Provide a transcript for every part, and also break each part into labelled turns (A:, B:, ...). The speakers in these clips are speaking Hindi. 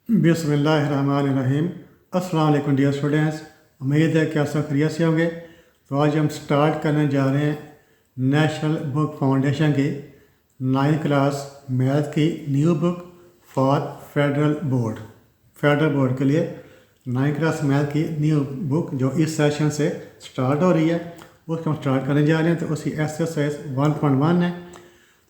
A: बिस्मिल्लाहिर्रहमानिर्रहीम। अस्सलाम वालेकुम डियर स्टूडेंट्स, उम्मीद है कि आप सब खैरियत से होंगे। तो आज हम स्टार्ट करने जा रहे हैं नेशनल बुक फाउंडेशन की 9th क्लास मैथ की new book for federal board के लिए 9th क्लास मैथ की न्यू बुक जो इस सेशन से स्टार्ट हो रही है उसको हम स्टार्ट करने जा रहे हैं। तो उसकी एक्सरसाइज 1.1 है।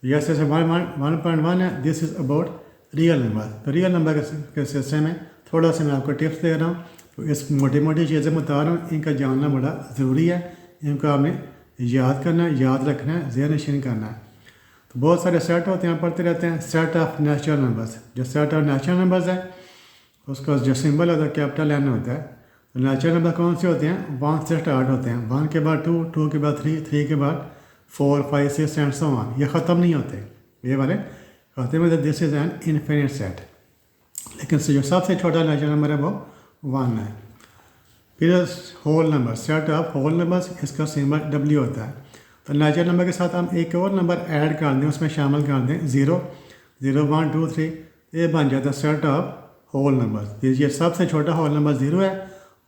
A: ये एक्सरसाइज 1.1 है। This is about real number. तो रियल नंबर के सिलसिले में थोड़ा सा मैं आपको टिप्स दे रहा हूँ। तो इस मोटी मोटी चीज़ें बता रहा हूँ, इनका जानना बड़ा ज़रूरी है। इनको आपने याद करना है, याद रखना है, ज़हन नशीन करना है। तो बहुत सारे सेट होते हैं, पढ़ते रहते हैं। सेट ऑफ नेचुरल नंबर्स, जो सेट ऑफ नेचुरल नंबर्स है उसका जो सिंबल होता है कैपिटल एन होता है। तो नेचुरल नंबर कौन से होते हैं? 1 से स्टार्ट होते हैं। 1 के बाद 2, 2 के बाद 3, 3 के बाद 4, 5, 6 एंड सो ऑन। ये ख़त्म नहीं होते, ये वाले कहते हैं this is an infinite set. लेकिन जो सबसे छोटा नेचुरल नंबर है वो 1 है। फिर whole number, set of whole numbers, इसका सिंबल W होता है। तो नेचुरल नंबर के साथ हम एक और नंबर ऐड कर दें, उसमें शामिल कर दें 0, 0, 1, 2, 3, ये बन जाता है सेट ऑफ होल नंबर। ये सबसे छोटा होल नंबर 0 है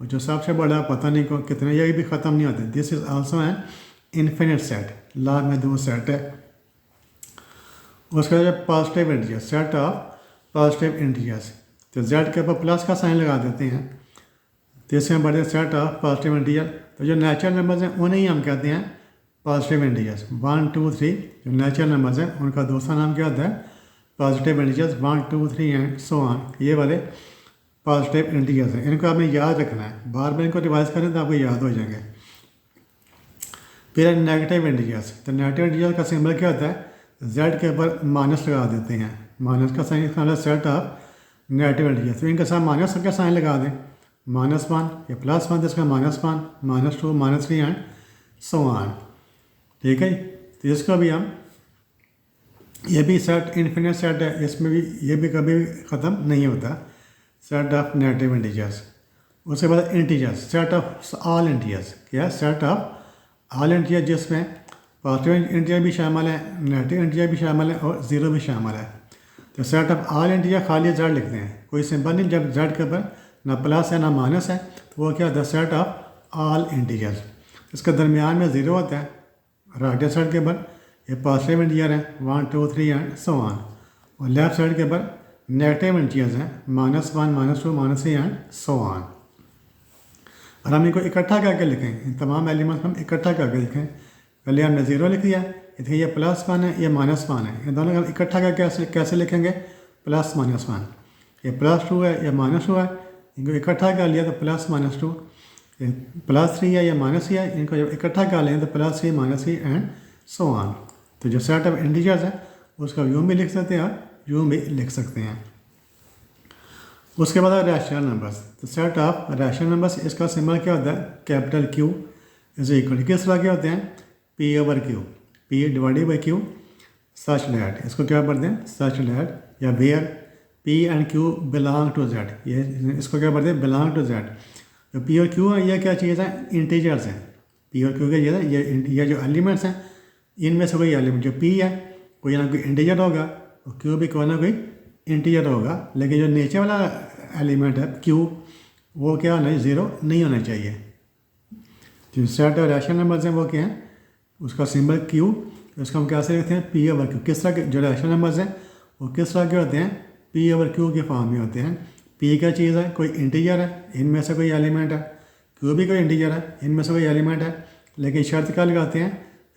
A: और जो सबसे बड़ा पता नहीं को कितने, ये भी ख़त्म नहीं होते। This is also an infinite set, ला में 2 सेट है। उसका जो positive integers, set of positive integers, तो जेड के ऊपर प्लस का साइन लगा देते हैं। तो इसमें बढ़े सेट ऑफ पॉजिटिव इंटीजर। तो जो नेचुरल नंबर्स हैं उन्हें ही हम कहते हैं पॉजिटिव इंटीजर्स। 1, 2, 3 जो नेचुरल नंबर्स हैं उनका दूसरा नाम क्या होता है? Positive integers. 1, 2, 3 and so on, ये वाले पॉजिटिव इंटीजर्स हैं। इनको आपने याद रखना है, बार बार इनको रिवाइज करें तो आपको याद हो जाएंगे। फिर नेगेटिव इंटीजर्स, तो नेगेटिव इंटीजर्स का सिंबल क्या होता है? जेड के ऊपर माइनस लगा देते हैं। माइनस का साइन इसका सेट ऑफ नेगेटिव इंटीजर्स। तो इनके साथ माइनस का साइन लगा दें, -1 या +1, तो इसका -1, -2, -3 एंड सो ऑन। ठीक है, तो इसको भी हम, ये भी सेट इन्फिनिट सेट है, इसमें भी ये भी कभी ख़त्म नहीं होता, सेट ऑफ नेगेटिव इंटीजर्स। उसके बाद integers, set of all integers. क्या? सेट ऑफ ऑल इंटीजर, जिसमें पॉजिटिव इंटीजर भी शामिल है, नेगेटिव इंटीजर भी शामिल है और 0 भी शामिल है। तो सेट ऑफ ऑल इंटीजर खाली जेड लिखते हैं, कोई सिंबल नहीं। जब जेड के ऊपर ना प्लस है ना माइनस है तो वो क्या होता है? Set of all integers. इसके दरमियान में 0 होता है, राइट साइड के ऊपर ये पॉजिटिव इंटीजर है, 1, 2, 3 एंड सो ऑन। और लेफ्ट साइड के ऊपर नेगेटिव इंटीजर्स हैं, -1, -2, -3 एंड सो ऑन। और हम इनको इकट्ठा करके लिखें, इन तमाम एलिमेंट्स हम इकट्ठा करके लिखें। पहले हमने 0 लिख दिया, इधर ये +1 है, ये -1 है। इन दोनों को हम इकट्ठा करके कैसे लिखेंगे? +, -1। ये +2 है, ये -2 है, इनको इकट्ठा कर लिया तो +, -2। ये +3 है, ये -3 है, इनको जब इकट्ठा कर लें तो +3, -3 एंड सो ऑन। तो जो सेट ऑफ इंटीजर्स है उसका यूँ भी लिख सकते हैं और यूँ भी लिख सकते हैं। उसके बाद रैशनल नंबर्स, तो सेट ऑफ रैशनल नंबर्स, इसका सिंबल क्या होता है? कैपिटल Q इज इक्वल, किस तरह के होते हैं? P/Q, P divided by Q, such that, इसको क्या पढ़ते हैं? सच डैट या where P and Q belong to Z, ये इसको क्या पढ़ते हैं? Belong to Z। तो P और Q है, ये क्या चीज़ है? इंटीजर्स हैं। P और Q क्या चीज़ है? ये जो एलिमेंट्स हैं इनमें से कोई एलिमेंट, जो P है कोई ना कोई इंटीजर होगा और Q भी कोई ना कोई इंटीजर होगा। लेकिन जो नीचे वाला एलिमेंट है Q, वो क्या होना है? 0 नहीं होना चाहिए। जो सेट ऑफ रैशनल नंबर्स हैं वो क्या हैं? उसका सिंबल Q, उसको हम कैसे लिखते हैं? P/Q। किस तरह के जो रैशनल नंबर्स हैं वो किस तरह के होते हैं? P/Q के फॉर्म में होते हैं। P क्या चीज़ है? कोई इंटीजर है, इनमें से कोई एलिमेंट है। Q भी कोई इंटीजर है, इनमें से कोई एलिमेंट है। लेकिन शर्त क्या लगाते हैं?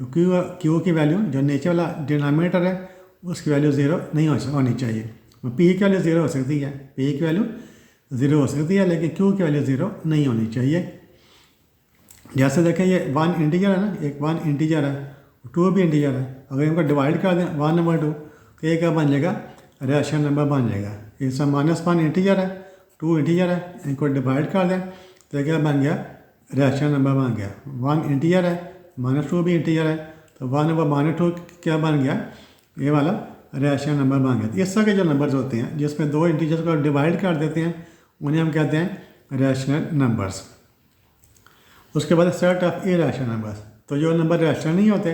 A: Q की वैल्यू जो नीचे वाला डिनोमिनेटर है उसकी वैल्यू 0 नहीं होनी चाहिए। P की वैल्यू 0 हो सकती है, P की वैल्यू 0 हो सकती है, लेकिन Q की वैल्यू 0 नहीं होनी चाहिए। जैसे देखें ये 1 इंटीजर है ना, एक 1 इंटीजर है, 2 भी इंटीजर है। अगर इनको डिवाइड कर दें 1 और 2 तो ये क्या बन जाएगा? रैशनल नंबर बन जाएगा। इसमें -1 इंटीजर है, 2 इंटीजर है, इनको डिवाइड कर दें तो क्या बन गया? रैशनल नंबर बन गया। 1 इंटीजर है, -2 भी इंटीजर है, तो 1 और -2 क्या बन गया? ये वाला रैशनल नंबर बन गया। इस तरह के जो नंबर्स होते हैं जिसमें 2 इंटीजर्स को डिवाइड कर देते हैं उन्हें हम कहते हैं रैशनल नंबर्स। उसके बाद सेट ऑफ इरेशनल नंबर्स, तो जो नंबर रैशनल नहीं होते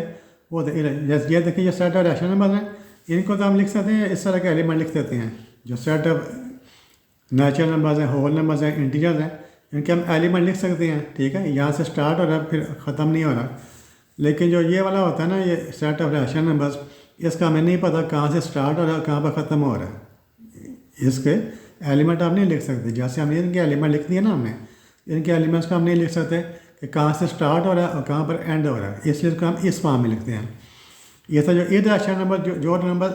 A: वो जैसे ये देखिए, ये सेट ऑफ रैशनल नंबर हैं, इनको तो हम लिख सकते हैं इस तरह के एलिमेंट लिख देते हैं। जो सेट ऑफ नेचुरल नंबर्स हैं, होल नंबर्स हैं, इंटीजर्स हैं, इनके हम एलिमेंट लिख सकते हैं। ठीक है, यहाँ से स्टार्ट हो रहा है फिर ख़त्म नहीं हो रहा। लेकिन जो ये वाला होता है ना, ये सेट ऑफ रैशनल नंबर्स, इसका हमें नहीं पता कहाँ से स्टार्ट हो रहा है कहाँ पर ख़त्म हो रहा है। इसके एलिमेंट आप नहीं लिख सकते। जैसे हमने इनके एलिमेंट लिख दिए ना, हमने इनके एलिमेंट्स को हम नहीं लिख सकते कि कहाँ से स्टार्ट हो रहा है और कहाँ पर एंड हो रहा है, इसलिए इसको हम इस फॉर्म में लिखते हैं। ये तो जो इरैशनल नंबर, जो नंबर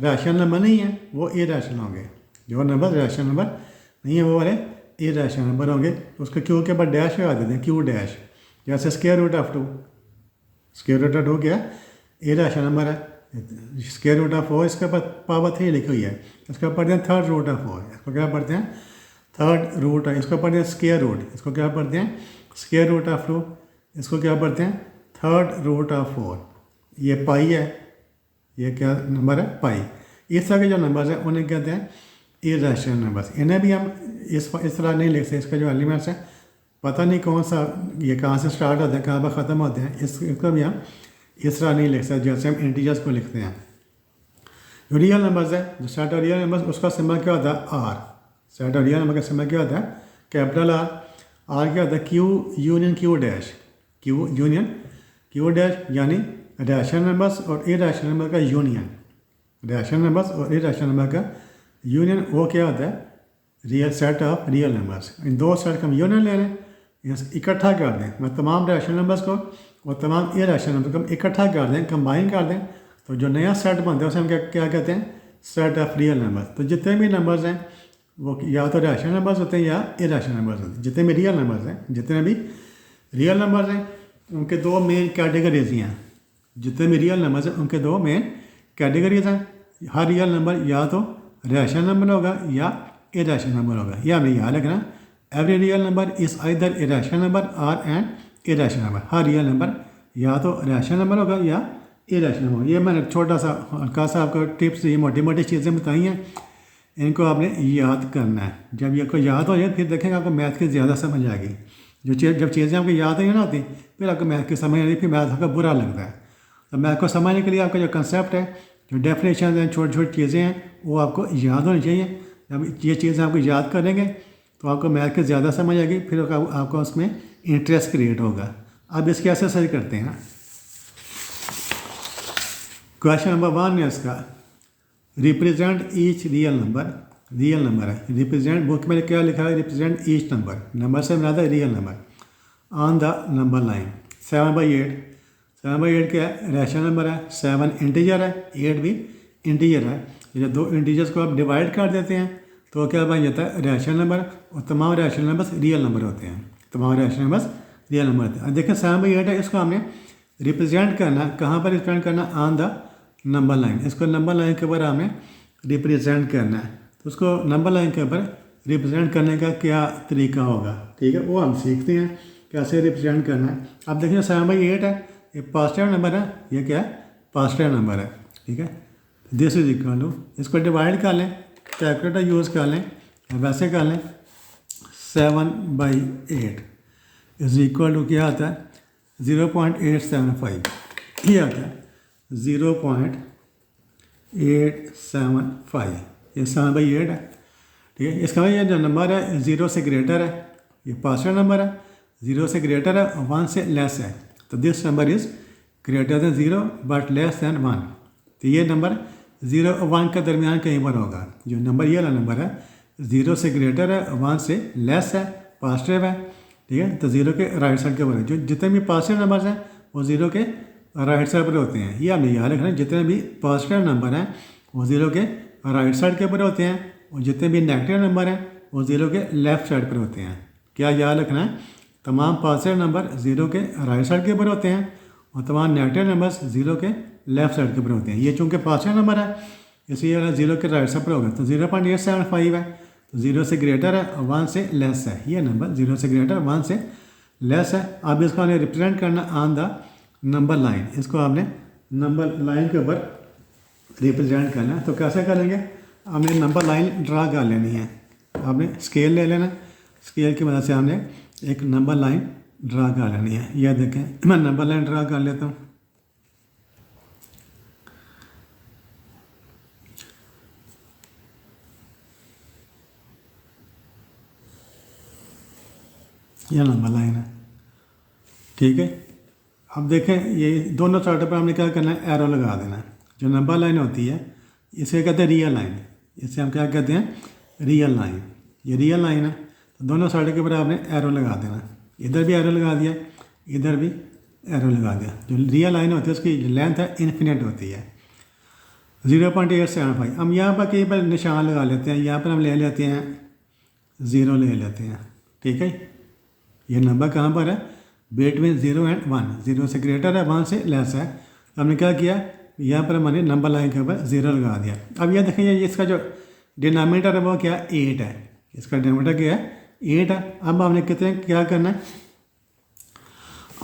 A: रैशनल नंबर नहीं है वो इरैशनल होंगे। जो नंबर रैशनल नंबर नहीं है वो वाले इरैशनल नंबर होंगे। उसके क्यू के ऊपर डैश लगा देते हैं, क्यू डैश। जैसे square root of 2, square root of 2 क्या इरैशनल नंबर है। स्क्वायर रूट ऑफ 4 इसके ऊपर पावर 3 लिखी हुई है, इसको पढ़ते हैं थर्ड रूट ऑफ 4। इसको क्या पढ़ते हैं थर्ड रूट, इसको पढ़ते हैं स्क्वायर रूट। इसको क्या पढ़ते हैं स्क्वायर रूट ऑफ 2। इसको क्या पढ़ते हैं थर्ड रूट ऑफ 4। ये पाई है, ये क्या नंबर है पाई। इस तरह के जो नंबर्स हैं उन्हें कहते हैं इरैशनल नंबर्स। इन्हें भी हम इस तरह नहीं लिखते। इसके जो एलिमेंट्स हैं पता नहीं कौन सा, ये कहाँ से स्टार्ट होते हैं कहाँ पर ख़त्म होते हैं, इसको भी हम इस तरह नहीं लिख सकते जैसे हम इंटीजर्स को लिखते हैं। जो रियल नंबर्स है, जो सेट ऑफ रियल नंबर्स, उसका सिंबल क्या होता है R. Set of real number का सिंबल क्या होता है कैपिटल आर। आर क्या होता है Q union Q dash, Q union Q dash, यानी रैशनल नंबर्स और इरैशनल नंबर का यूनियन। रैशनल नंबर्स और इरैशनल नंबर का यूनियन वो क्या होता है real set of real numbers. इन दो सेट का हम यूनियन ले लें, इकट्ठा कर दें। मैं तमाम रैशनल नंबर्स को और तमाम इरैशनल नंबर को हम इकट्ठा कर दें, कंबाइन कर दें, तो जो नया सेट बनता है उसे हम क्या कहते हैं सेट ऑफ रियल नंबर्स। तो जितने भी नंबर्स हैं वो या तो रैशनल नंबर्स होते हैं या इरैशनल नंबर्स होते हैं। जितने भी रियल नंबर्स हैं, जितने भी रियल नंबर्स हैं उनके दो मेन कैटेगरीज हैं। जितने भी रियल नंबर्स हैं उनके दो मेन कैटेगरीज हैं। हर रियल नंबर या तो रैशनल नंबर होगा या इरैशनल नंबर होगा। यह हमें याद रखना, every real number is either irrational number और एन इरैशनल नंबर। हर रियल नंबर या तो रैशनल नंबर होगा या इरैशनल नंबर। ये मैंने छोटा सा हल्का सा आपको टिप्स, ये मोटी मोटी चीज़ें बताई हैं, इनको आपने याद करना है। जब ये आपको याद हो जाए फिर देखेंगे आपको मैथ की ज़्यादा समझ आएगी। जब चीज़ें आपको याद नहीं ना होती फिर आपको मैथ की समझ आती, फिर मैथ आपको बुरा लगता है। तो मैथ को समझने के लिए आपका जो कंसेप्ट है, जो डेफिनेशन हैं, छोटी छोटी चीज़ें हैं, वो आपको याद होनी चाहिए। जब ये चीज़ें आपको याद करेंगे तो आपको मैथ की ज़्यादा समझ आएगी, फिर आपको उसमें इंटरेस्ट क्रिएट होगा। अब इसके ऐसे सही करते हैं। क्वेश्चन नंबर 1 है इसका, represent each real number. Real number है, रिप्रेजेंट बुक में क्या लिखा है रिप्रेजेंट ईच नंबर, नंबर से मिला था real number on the number line. 7/8, 7/8 क्या है रैशनल नंबर है, 7 इंटीजर है, 8 भी इंटीजर है। जब दो इंटीजर्स को आप डिवाइड कर देते हैं तो क्या बन जाता है रैशनल नंबर, और तमाम रैशनल नंबर्स रियल नंबर होते हैं। तमाम रैशनल नंबर्स रियल नंबर होते हैं। अब देखिए 7/8 है, इसको हमने रिप्रेजेंट करना, कहाँ पर रिप्रेजेंट करना ऑन द नंबर लाइन। इसको नंबर लाइन के ऊपर हमें रिप्रेजेंट करना है। तो उसको नंबर लाइन के ऊपर रिप्रेजेंट करने का क्या तरीका होगा, ठीक है, वो हम सीखते हैं कैसे रिप्रेजेंट करना है। अब देखिए 7/8 है, ये पॉजिटिव नंबर है, ये क्या है पॉजिटिव नंबर है, ठीक है। दिस इज इक्वल टू, इसको डिवाइड कर लें, कैलकुलेटर यूज़ कर लें, वैसे कर लें। 7/8 इज इक्वल टू क्या आता है 0.875, ये आता है 0.875, ये 7/8 है, ठीक है। इसका ये जो नंबर है 0 से ग्रेटर है, ये पॉजिटिव नंबर है, 0 से ग्रेटर है और 1 से लेस है। तो this number is greater then 0 but less than 1। तो ये नंबर 0 और 1 के दरमियान कहीं पर होगा। जो नंबर ये वाला नंबर है 0 से ग्रेटर है, 1 से लेस है, पॉजिटिव है, ठीक है। तो 0 के राइट साइड के ऊपर है। जो जितने भी पॉजिटिव नंबर्स हैं वो 0 के राइट साइड पर होते हैं। ये हमें याद रखना है, जितने भी पॉजिटिव नंबर हैं वो 0 के राइट साइड के ऊपर होते हैं, और जितने भी नेगेटिव नंबर हैं वो 0 के लेफ्ट साइड पर होते हैं। क्या याद रखना है, तमाम पॉजिटिव नंबर 0 के राइट साइड के ऊपर होते हैं और तमाम नेगेटिव नंबर्स 0 के लेफ्ट साइड के ऊपर होते हैं। ये चूँकि पॉजिटिव नंबर है इसलिए 0 के राइट साइड पर होगा। तो 0.875 है, तो 0 से ग्रेटर है और 1 से लेस है। ये नंबर 0 से ग्रेटर 1 से लेस है। अब इसको हमने रिप्रेजेंट करना ऑन द नंबर लाइन। इसको आपने नंबर लाइन के ऊपर रिप्रेजेंट करना है। तो कैसे करेंगे, हमने नंबर लाइन ड्रा कर लेनी है। आपने स्केल ले लेना, स्केल की मदद से हमने एक नंबर लाइन ड्रा कर लेनी है। यह देखें मैं नंबर लाइन ड्रा कर लेता हूँ। यह नंबर लाइन है, ठीक है। अब देखें ये दोनों साइडों पर हमने क्या करना है, एरो लगा देना है। जो नंबर लाइन होती है इसे कहते हैं रियल लाइन, इसे हम क्या कहते हैं, रियल लाइन। ये रियल लाइन है, तो दोनों साइडों के ऊपर आपने एरो लगा देना। इधर भी एरो लगा दिया, इधर भी एरो लगा दिया। जो रियल लाइन होती है उसकी लेंथ है इन्फिनिट होती है 0.875। हम यहाँ पर कहीं पर निशान लगा लेते हैं, यहाँ पर हम ले लेते हैं 0 ले लेते हैं, ठीक है। ये नंबर कहाँ पर है, बिटवीन 0 एंड 1, 0 से ग्रेटर है 1 से लेस है। तो हमने क्या किया, यहाँ पर हमने नंबर लाइन के ऊपर 0 लगा दिया। अब ये देखें, ये इसका जो डिनोमिनेटर है वो क्या है, 8 है। इसका डिनोमिनेटर क्या है, 8 है। अब हमने कितने क्या करना है,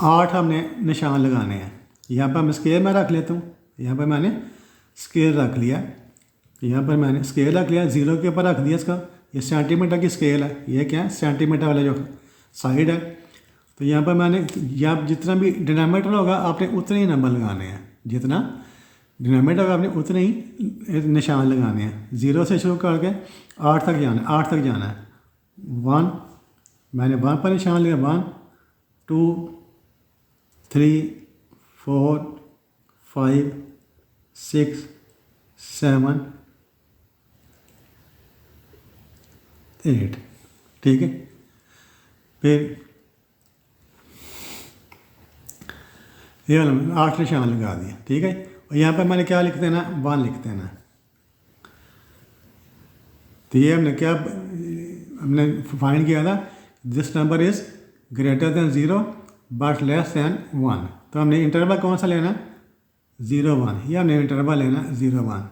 A: 8 हमने निशान लगाने हैं। यहाँ पर मैं स्केल में रख लेता हूँ, यहाँ पर मैंने स्केल रख लिया, यहाँ पर मैंने स्केल रख लिया, 0 के ऊपर रख दिया इसका। ये सेंटीमीटर की स्केल है, ये क्या है, सेंटीमीटर वाला जो साइड है। तो यहाँ पर मैंने, यहाँ जितना भी डिनोमिनेटर होगा आपने उतने ही नंबर लगाने हैं, जितना डिनोमिनेटर होगा आपने उतने ही निशान लगाने हैं। 0 से शुरू करके 8 तक जाना है, 8 तक जाना है। 1 मैंने 1 पर निशान लिया, 1 2 3 4 5 6 7 8, ठीक है। फिर ये 8 निशान लगा दिया, ठीक है। और यहाँ पर मैंने क्या लिख देना, 1 लिख देना। तो ये हमने फाइंड किया था, this number is greater than 0 but less then 1। तो हमने इंटरवल कौन सा लेना, 0 1, ये हमने इंटरवल लेना 0 1,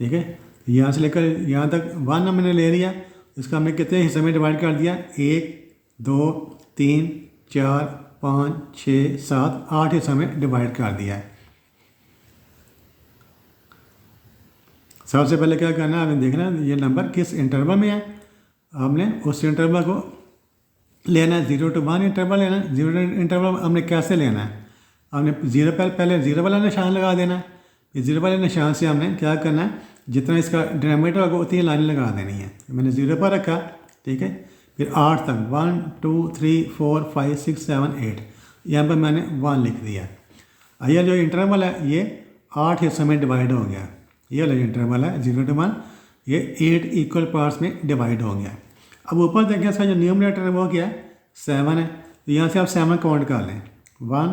A: ठीक है। यहाँ से लेकर यहाँ तक 1 हमने ले लिया, इसका हमने कितने हिस्से में डिवाइड कर दिया, 1 2 3 4 5 6 7 8 हिस्सों में डिवाइड कर दिया है। सबसे पहले क्या करना है, आपने देखना ये नंबर किस इंटरवल में है। आपने उस इंटरवल को लेना है, 0 to 1 इंटरवल लेना है। 0 इंटरवल हमने कैसे लेना है, हमने 0 पर पहले 0 वाला निशान लगा देना है। फिर 0 वाले निशान से हमने क्या करना है, जितना इसका डिनोमिनेटर होगा उतनी लाइन लगा देनी है। मैंने 0 पर रखा, ठीक है। फिर 8 तक 1 2 3 4 5 6 7 8, यहाँ पर मैंने 1 लिख दिया। यह जो इंटरवल है ये 8 हिस्सों में डिवाइड हो गया। ये वाला इंटरवल है 0 to 1, ये 8 इक्वल पार्ट्स में डिवाइड हो गया। अब ऊपर देखें इसका जो न्यूमरेटर है वो क्या है, 7 है। तो यहाँ से आप 7 काउंट कर लें, 1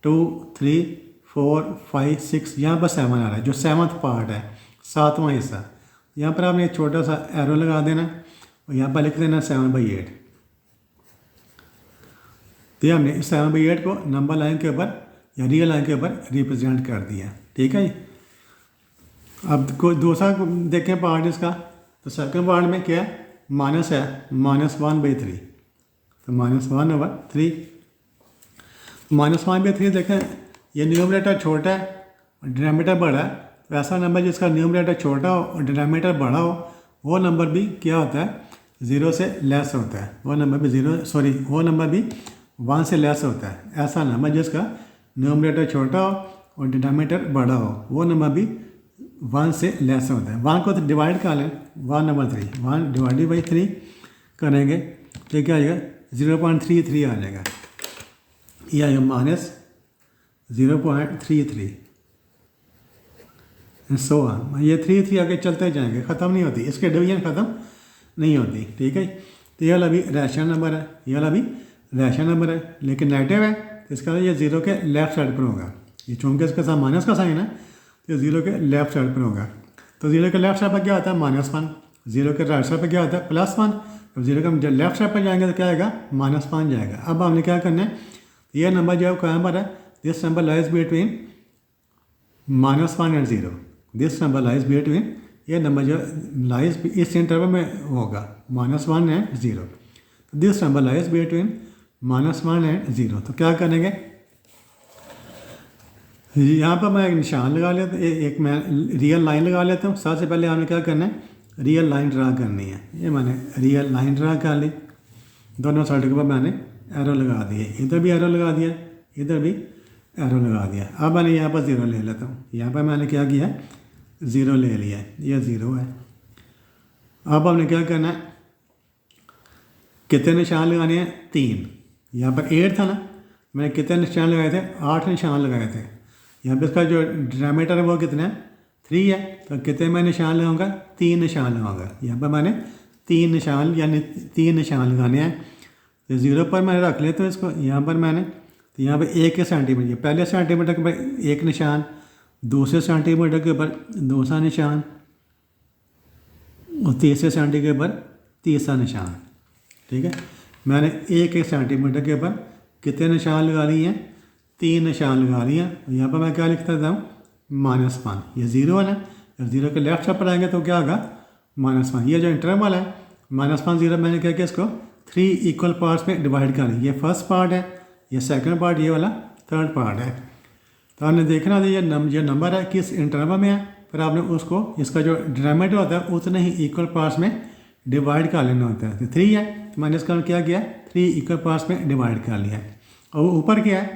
A: 2 3 4 5 6, यहाँ पर 7 आ रहा है, जो 7th पार्ट है, 7वां हिस्सा। यहाँ पर आपने एक छोटा सा एरो लगा देना और यहाँ पर लिख देना 7/8। तो हमने 7/8 को नंबर लाइन के ऊपर या रियल लाइन के ऊपर रिप्रेजेंट कर दिया, ठीक है। अब कोई दूसरा देखें पार्ट इसका, तो सेकंड पार्ट में क्या है, माइनस है, -1/3। तो -1/3, -1/3 देखें, ये न्यूमरेटर छोटा है और डिनोमिनेटर बड़ा है। तो ऐसा नंबर जिसका न्यूमरेटर छोटा हो और डिनोमिनेटर बड़ा हो, वो नंबर भी क्या होता है, 0 से लेस होता है। वो नंबर भी 1 से लेस होता है। ऐसा नंबर जिसका न्यूमरेटर छोटा हो और डिनोमिनेटर बड़ा हो, वो नंबर भी 1 से लेस होता है। 1 को तो डिवाइड कर लें, 1/3, 1 डिवाइडेड बाई 3 करेंगे तो क्या आ जाएगा, 0.33 आ जाएगा। यह आएगा -0.33। सो ये 3 आगे चलते जाएंगे, ख़त्म नहीं होती, इसके डिवीजन ख़त्म नहीं होती, ठीक है। तो ये वाला भी रैशनल नंबर है, ये वाला भी रैशनल नंबर है, लेकिन नेगेटिव है, तो इसका ये 0 के लेफ्ट साइड पर होगा। ये चूँकि इसके साथ माइनस का साइन है तो 0 के लेफ्ट साइड पर होगा। तो 0 के लेफ्ट साइड पर क्या होता है, -1। 0 के राइट साइड पर क्या होता है, +1। तो 0 के जब लेफ्ट साइड पर जाएंगे तो क्या आएगा, -5 जाएगा। अब हमने क्या करना है, ये नंबर जो है कहाँ पर है, this number lies between -1 and 0। This number lies between, ये नंबर जो लाइज इस इंटरवल में होगा, -1 and 0। This number lies between -1 and 0। तो क्या करेंगे, यहाँ पर मैं एक निशान लगा लेता हूँ, एक मैं रियल लाइन लगा लेता हूँ। सबसे पहले हमने क्या करना है, रियल लाइन ड्रा करनी है। ये मैंने रियल लाइन ड्रा कर ली, दोनों साइड के ऊपर मैंने एरो लगा दिए, इधर भी एरो लगा दिया, इधर भी एरो लगा दिया। अब मैंने यहाँ पर 0 ले लेता हूँ, यहाँ पर मैंने क्या किया, 0 ले लिया, ये 0 है। अब हमने क्या करना है, कितने निशान लगाने हैं? 3। यहाँ पर 8 था ना, मैंने कितने निशान लगाए थे? 8 निशान लगाए थे। यहाँ पर इसका जो डिनोमिनेटर है वो कितना है? 3 है। तो कितने मैं निशान लगाऊंगा? 3 निशान लगाऊंगा। यहाँ पर मैंने 3 निशान यानी 3 निशान लगाने हैं। तो 0 पर मैंने रख लेता हूँ इसको। यहाँ पर मैंने, तो यहाँ पर 1 सेंटीमीटर, पहले सेंटीमीटर के ऊपर 1 निशान, दूसरे सेंटीमीटर के ऊपर दूसरा निशान और तीसरे सेंटीमीटर के ऊपर तीसरा निशान। ठीक है, मैंने 1 सेंटीमीटर के ऊपर कितने निशान लगा लिए हैं? 3 निशान लगा लिए हैं। यहाँ पर मैं क्या लिख देता हूँ? -1। ये 0 है ना, जब 0 के लेफ्ट साइड पर आएंगे तो क्या होगा? -1। ये जो इंटरवल है -1 0, मैंने क्या किया? इसको 3 इक्वल पार्ट्स में डिवाइड कर दिया। ये फर्स्ट पार्ट है, ये सेकंड पार्ट, ये वाला थर्ड पार्ट है। तो आपने देखना था ये नंबर है किस इंटरवल में है, फिर आपने उसको, इसका जो डिनोमिनेटर होता है उतने ही इक्वल पार्ट्स में डिवाइड कर लेना होता है। तो 3 है तो मैंने इसका क्या किया? 3 इक्वल पार्ट्स में डिवाइड कर लिया। और वो ऊपर क्या है?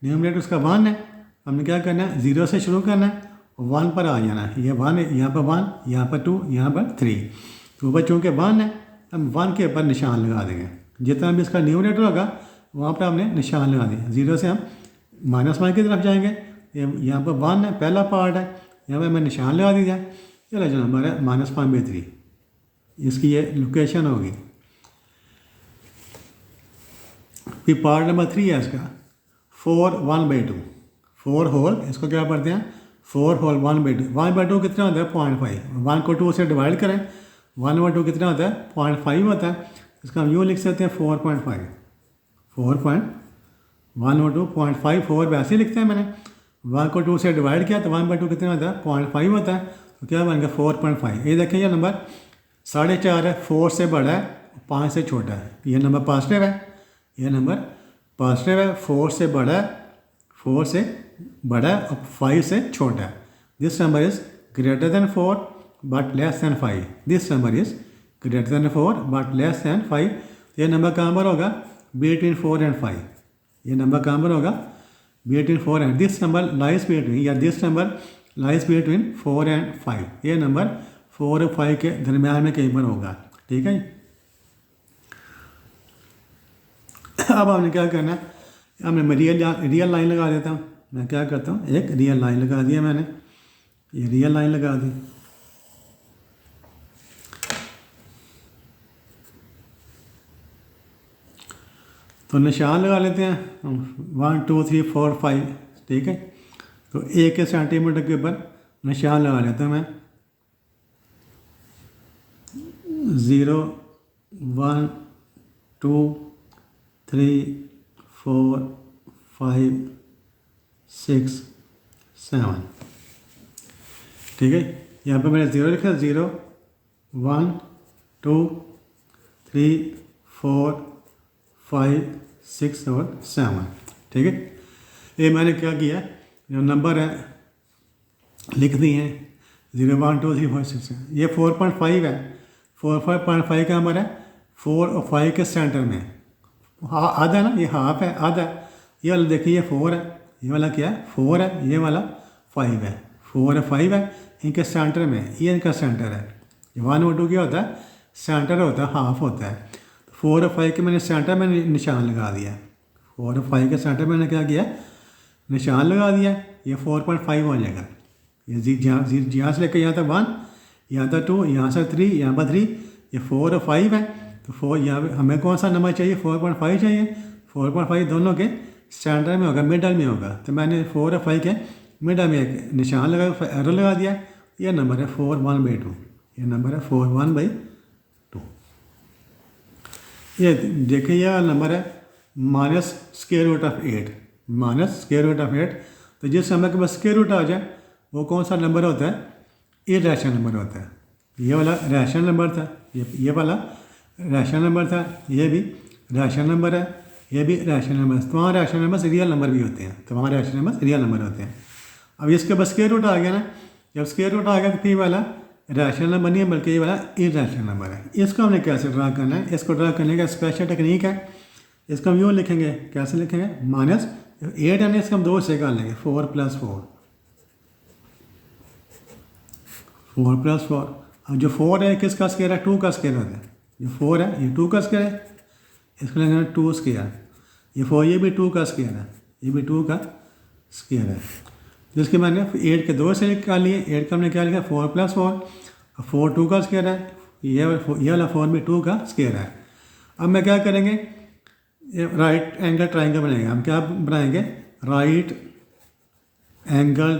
A: डिनोमिनेटर उसका 1 है। हमने क्या करना है? 0 से शुरू करना है, 1 पर आ जाना है। ये 1 है, यहाँ पर 1, यहाँ पर 2, यहाँ पर 3। तो ऊपर चूँकि 1 है, हम 1 के ऊपर निशान लगा देंगे। जितना भी इसका न्यूमरेटर होगा वहाँ पर हमने निशान लगा दिया। 0 से हम -1 की तरफ जाएंगे। यहाँ पर 1 है, पहला पार्ट है, यहाँ पर मैं निशान लगा दिया। चलो जो नंबर है -1/3, इसकी ये लोकेशन होगी। फिर पार्ट नंबर 3 है इसका 4 1/2, 4 होल, इसको क्या पढ़ते हैं? 4 होल 1/2। 1/2 कितना होता है? 0.5। 1 को 2 से डिवाइड करें, 1/2 कितना होता है? 0.5 होता है। इसका हम यूँ लिख सकते हैं 4.5। 4.1/2 0.5, 4 वैसे ही लिखते हैं। मैंने 1 को 2 से डिवाइड किया तो 1/2 कितना होता है? 0.5 होता है। तो क्या बन गया? 4.5। ये देखें, ये नंबर 4.5 है, 4 से बड़ा है, 5 से छोटा है। ये नंबर पॉजिटिव है, ये नंबर पॉजिटिव है, 4 से बड़ा है, 4 से बड़ा है और 5 से छोटा है। This number is greater than 4 but less than 5। This number is greater than 4 but less than 5। ये नंबर कहाँ पर होगा? Between 4 and 5। ये नंबर कहाँ पर होगा? Between 4 and, this number lies between, या this number lies between 4 and 5। ये नंबर 4 और 5 के दरमियान में कहीं पर होगा। ठीक है। अब हमने क्या करना है? हमने रियल लाइन लगा देता हूँ। मैं क्या करता हूँ? एक रियल लाइन लगा दिया मैंने, ये रियल लाइन लगा दी। तो निशान लगा लेते हैं 1 2 3 4 5। ठीक है, तो 1 सेंटीमीटर के ऊपर निशान लगा लेता हूँ मैं। 0 1 2 3 4 5 6 7। ठीक है, यहाँ पर मैंने 0 लिखा, 0 1 2 3 4 5 6 और 7। ठीक है, ये मैंने क्या किया? जो नंबर है लिख दिए हैं 0 1 2 3 4 6। ये 4.5 है, 4.5 का नंबर है। 4 और 5 के सेंटर में आधा ना, ये हाफ है, आधा। ये वाला देखिए, ये 4 है, ये वाला क्या है? 4 है, ये वाला 5 है। 4 और 5 है, इनके सेंटर में, ये इनका सेंटर है। 1 और 2 क्या होता है? सेंटर होता है, हाफ होता है। 4 और 5 के मैंने सेंटर में निशान लगा दिया। 4 और 5 के सेंटर में मैंने क्या किया? निशान लगा दिया। ये 4.5 हो जाएगा। ये यहाँ से लेकर यहाँ तक 1, यहाँ तक 2, यहाँ से 3, यहाँ पर 3। ये 4 और 5 है, तो 4 यहाँ हमें कौन सा नंबर चाहिए? 4.5 चाहिए। 4.5 दोनों के सेंटर में होगा, मिडल में होगा। तो मैंने 4 और 5 के मिडल में एक निशान लगा, एरो लगा दिया। ये नंबर है 4 1/2। ये नंबर है 4 1/2। ये देखिए, यह नंबर है -√8। -√8। तो जिस नंबर के पास स्क्वायर रूट आ जाए वो कौन सा नंबर होता है? इरेशनल नंबर होता है। ये वाला रैशनल नंबर था, ये वाला रैशनल नंबर था, ये भी रैशनल नंबर है, ये भी रैशनल नंबर है। तो वहाँ रैशनल नंबर रियल नंबर भी होते हैं, तो वहाँ रैशनल नंबर रियल नंबर होते हैं। अब इसके बस स्क्वायर रूट आ गया ना, जब स्क्वायर रूट आ गया तो फिर वाला रैशनल नंबर नहीं है, बल्कि ये वाला इरेशनल नंबर है। इसको हमने कैसे ड्रा करना है? इसको ड्रा करने का स्पेशल टेक्निक है। इसको हम यूँ लिखेंगे, कैसे लिखेंगे? -8 यानी इसको हम 2 से कर लेंगे, 4 + 4, 4 + 4। अब जो 4 है किसका स्क्वायर है? 2 का स्क्वायर होता है। जो 4 है ये 2 का स्क्वायर है। इसको लेंगे 2 स्क्वायर, ये 4 ये भी 2 का स्क्वायर है, ये भी 2 का स्क्वायर है। जिसके मैंने 8 के 2 से निकाल लिए, 8 का हमने क्या लिखा 4 + 4, 4 2 का स्क्वायर है, ये वाला 4 भी 2 का स्क्वायर है। अब मैं क्या करेंगे, राइट एंगल ट्राइंगल बनाएंगे। हम क्या बनाएंगे, right angle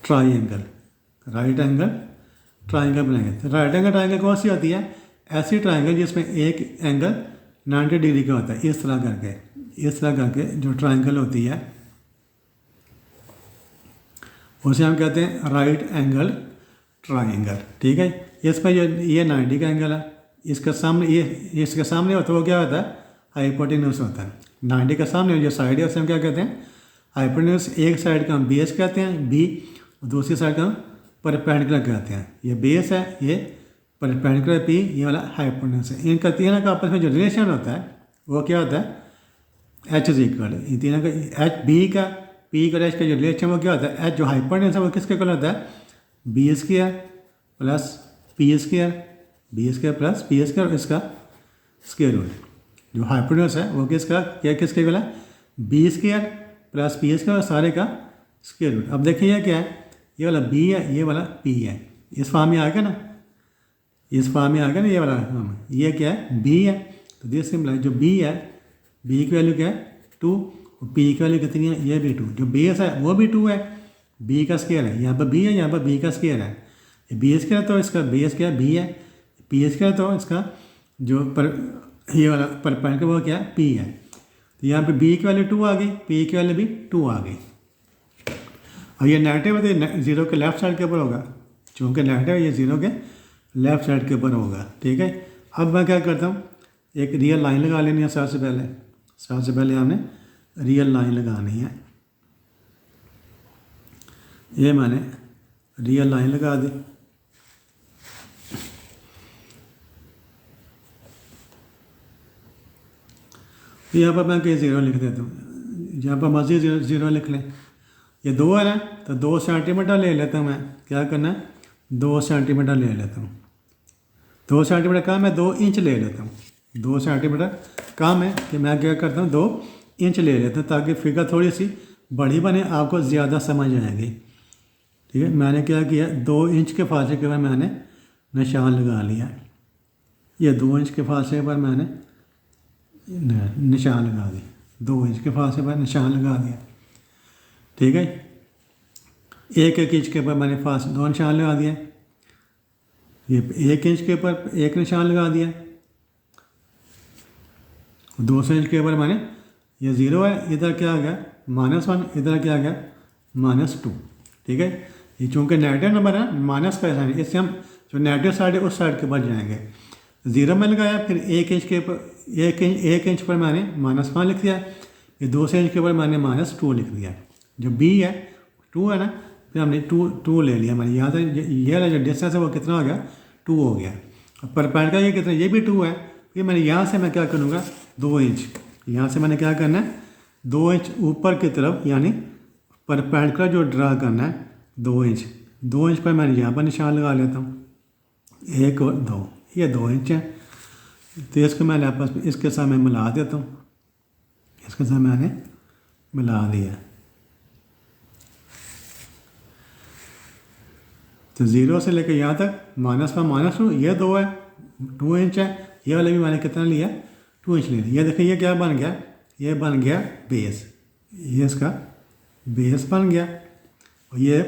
A: triangle, right angle triangle बनाएंगे। तो राइट एंगल ट्राइंगल कौन सी होती है, ऐसी ट्राइंगल जिसमें एक एंगल 90 डिग्री का होता है। इस तरह करके जो ट्राइंगल होती है उसे हम कहते हैं राइट एंगल ट्राइंगल। ठीक है, इसमें ये 90 का एंगल है, इसके सामने होता है वो क्या होता है, हाइपोटेन्यूस होता है। 90 के सामने जो साइड है उसे हम क्या कहते हैं, हाइपोटेन्यूस। एक साइड का हम बेस कहते हैं बी, और दूसरी साइड का हम परपेंडिकुलर कहते हैं। ये बेस है, ये परपेंडिकुलर पी, ये वाला हाइपोटेन्यूस है। इनका तीनों का आपस में जो रिलेशन होता है वो क्या होता है, एच इज इक्वल। इन तीनों का एच बी का पी का एच का जो रिलेशन वो क्या होता है, एच जो हाइपोटेन्यूस है वो किसके इक्वल होता है, B square plus P square, B square plus P square, इसका स्क्वायर रूट। जो हाइपोटेन्यूस है वो किसके इक्वल है, B square plus P square, सारे का स्क्वायर रूट। अब देखिए ये क्या है, ये वाला बी है, ये वाला पी है। इस फॉर्म में आ गया ना, इस फॉर्म में आ गया ना, ये वाला ये क्या है, बी है। तो दिस सिंपल है, जो बी है, बी की वैल्यू क्या है 2, और पी की वैल्यू कितनी है, ये भी 2। जो बेस है वो भी 2 है, बी का स्क्वायर है, यहाँ पर बी है, यहाँ पर बी का स्क्वायर है। बी स्क्वायर तो इसका बेस क्या है, बी है, पी स्क्वायर तो इसका जो ये वाला परपेंडिकुलर वो क्या है, पी है। तो यहाँ पे बी की वैल्यू 2 आ गई, पी की वैल्यू भी 2 आ गई। और ये नेगेटिव है तो 0 के लेफ्ट साइड के ऊपर होगा, चूँकि नेगेटिव है ये 0 के लेफ्ट साइड के ऊपर होगा। ठीक है, अब मैं क्या करता हूँ, एक रियल लाइन लगा लेनी है। सबसे पहले हमने रियल लाइन लगानी है। ये मैंने रियल लाइन लगा दी। यहाँ पर मैं कहीं 0 लिख देता हूँ, यहाँ पर मर्जी 0 लिख लें। ये 2 है ना, तो 2 सेंटीमीटर ले लेता हूँ मैं। क्या करना है, 2 सेंटीमीटर ले लेता हूँ। 2 सेंटीमीटर कम है, 2 इंच ले लेता हूँ। 2 सेंटीमीटर कम है कि मैं क्या करता हूँ, 2 इंच ले लेता हूँ, ताकि फिगर थोड़ी सी बड़ी बने, आपको ज़्यादा समझ आएगी। ठीक है, मैंने क्या किया, 2 इंच के फासले के बाद मैंने निशान लगा लिया। ये 2 इंच के फासले पर मैंने निशान लगा दी, 2 इंच के फासले पर निशान लगा दिया। ठीक है, 1 इंच के ऊपर मैंने 2 निशान लगा दिए। ये 1 इंच के ऊपर 1 निशान लगा दिया। 200 इंच के ऊपर मैंने, ये 0 है, इधर क्या आ गया -1, इधर क्या आ गया -2। ठीक है, ये चूँकि नेगेटिव नंबर है, माइनस का साइन, इससे हम जो नेगेटिव साइड है उस साइड के ऊपर जाएंगे। 0 में लगाया, फिर 1 इंच के ऊपर 1 इंच पर मैंने -1 लिख दिया, फिर 200 इंच के ऊपर मैंने -2 लिख दिया। जो बी है 2 है ना, फिर हमने 2 ले लिया। मैंने यहाँ से ये वाला जो डिस्टेंस है वो कितना हो गया, 2 हो गया। और परपेंडिकुलर ये कितना, ये भी 2 है। फिर मैंने यहाँ से मैं क्या करूँगा, 2 इंच, यहाँ से मैंने क्या करना है, 2 इंच ऊपर की तरफ, यानी परपेंडिकुलर जो ड्रा करना है 2 इंच। 2 इंच पर मैंने यहाँ पर निशान लगा लेता हूँ, 1 और 2, ये 2 इंच है। तो इसको मैंने आपस में इसके साथ मैं मिला देता हूँ, इसके साथ मैंने मिला दिया। तो 0 से लेकर यहाँ तक -1 -2, ये 2 है, 2 इंच है। ये वाला भी मैंने कितना लिया, 2 इंच ले लिया। ये देखिए ये क्या बन गया, ये बन गया बेस, ये इसका बेस बन गया, और ये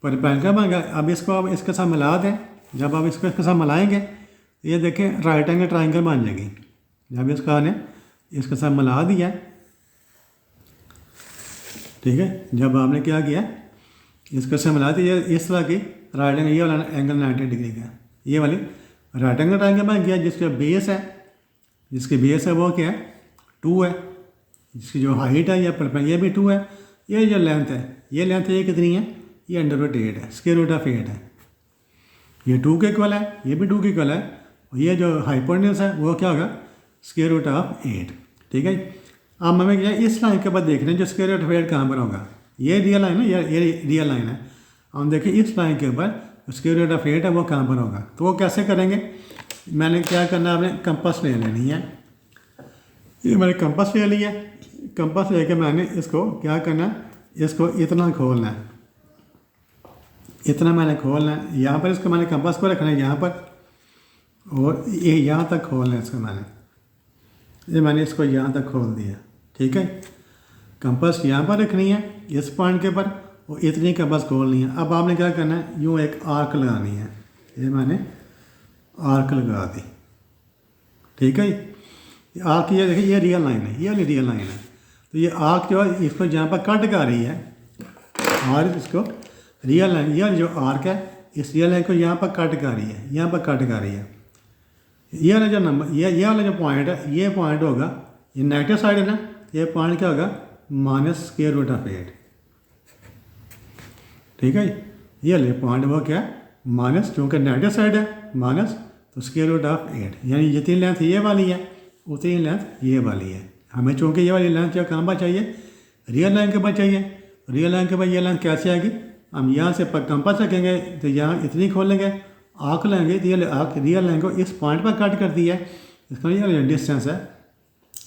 A: परपेंडिकुलर बन गया। अब इसको आप इसके साथ मिला दें। जब आप इसको इसके साथ मिलाएंगे, ये देखें राइट एंगल ट्राइंगल बन जाएगी। जब इसका ने इसके साथ मिला दिया, ठीक है, जब आपने क्या किया, इसके साथ मिला दिया, इस तरह की राइट एंगल, ये वाला एंगल 90 डिग्री का, ये वाली राइट एंगल ट्राइंगल बन गया। जिसका बेस है, वो क्या है, 2 है। जिसकी जो हाइट है या परपेंडिकुलर, ये भी 2 है। ये जो लेंथ है, ये कितनी है, ये √8 है, √8 है। ये 2 के इक्वल है, ये भी 2 के इक्वल है। और ये जो हाइपोटेन्यूस है वो क्या होगा, √8। ठीक है, अब हमें क्या इस लाइन के बाद देखना है जो √8 कहाँ पर होगा। ये रियल लाइन है, ये रियल लाइन है। हम देखिए इस लाइन के ऊपर √8 है वो कहाँ पर होगा। तो वो कैसे करेंगे, मैंने क्या करना है, आपने कंपास ले लेनी है। ये मैंने कंपास ले लिया। कंपास लेके मैंने इसको क्या करना है, इसको इतना खोलना है, इतना मैंने खोलना है। यहाँ पर इसको मैंने कंपास को रखना है यहाँ पर, और ये यहाँ तक खोलना है इसको मैंने इसको यहाँ तक खोल दिया। ठीक है, कंपास यहाँ पर रखनी है इस पॉइंट के ऊपर, और इतनी कंपास खोलनी है। अब आपने क्या करना है, यूँ एक आर्क लगानी है। ये मैंने आर्क लगा दी। ठीक है, आर्क ये देखिए, ये रियल लाइन है, ये वाली रियल लाइन है। तो ये आर्क जो है इसको जहाँ पर कट कर रही है, और इसको रियल लाइन, ये जो आर्क है इस रियल लाइन को यहाँ पर कट कर रही है, यहाँ पर कट कर रही है। ये वाला जो नंबर, ये वाला जो पॉइंट है, ये पॉइंट होगा, ये नेगेटिव साइड है ना, ये पॉइंट क्या होगा, -√8। ठीक है, ये वाले पॉइंट वो क्या है, माइनस, क्योंकि नेगेटिव साइड है माइनस, तो √8, यानी जितनी लेंथ ये वाली है उतनी लेंथ ये वाली है। हमें चूँकि ये वाली लेंथ जो कहाँ पर चाहिए, रियल लाइन के ऊपर चाहिए। रियल लाइन के ऊपर ये लेंथ कैसे आएगी, हम यहाँ से कंपास रखेंगे तो यहाँ इतनी खोलेंगे, आँख लेंगे तो ये आँख रियल लाइन को इस पॉइंट पर कट कर दी है। इसका ये डिस्टेंस है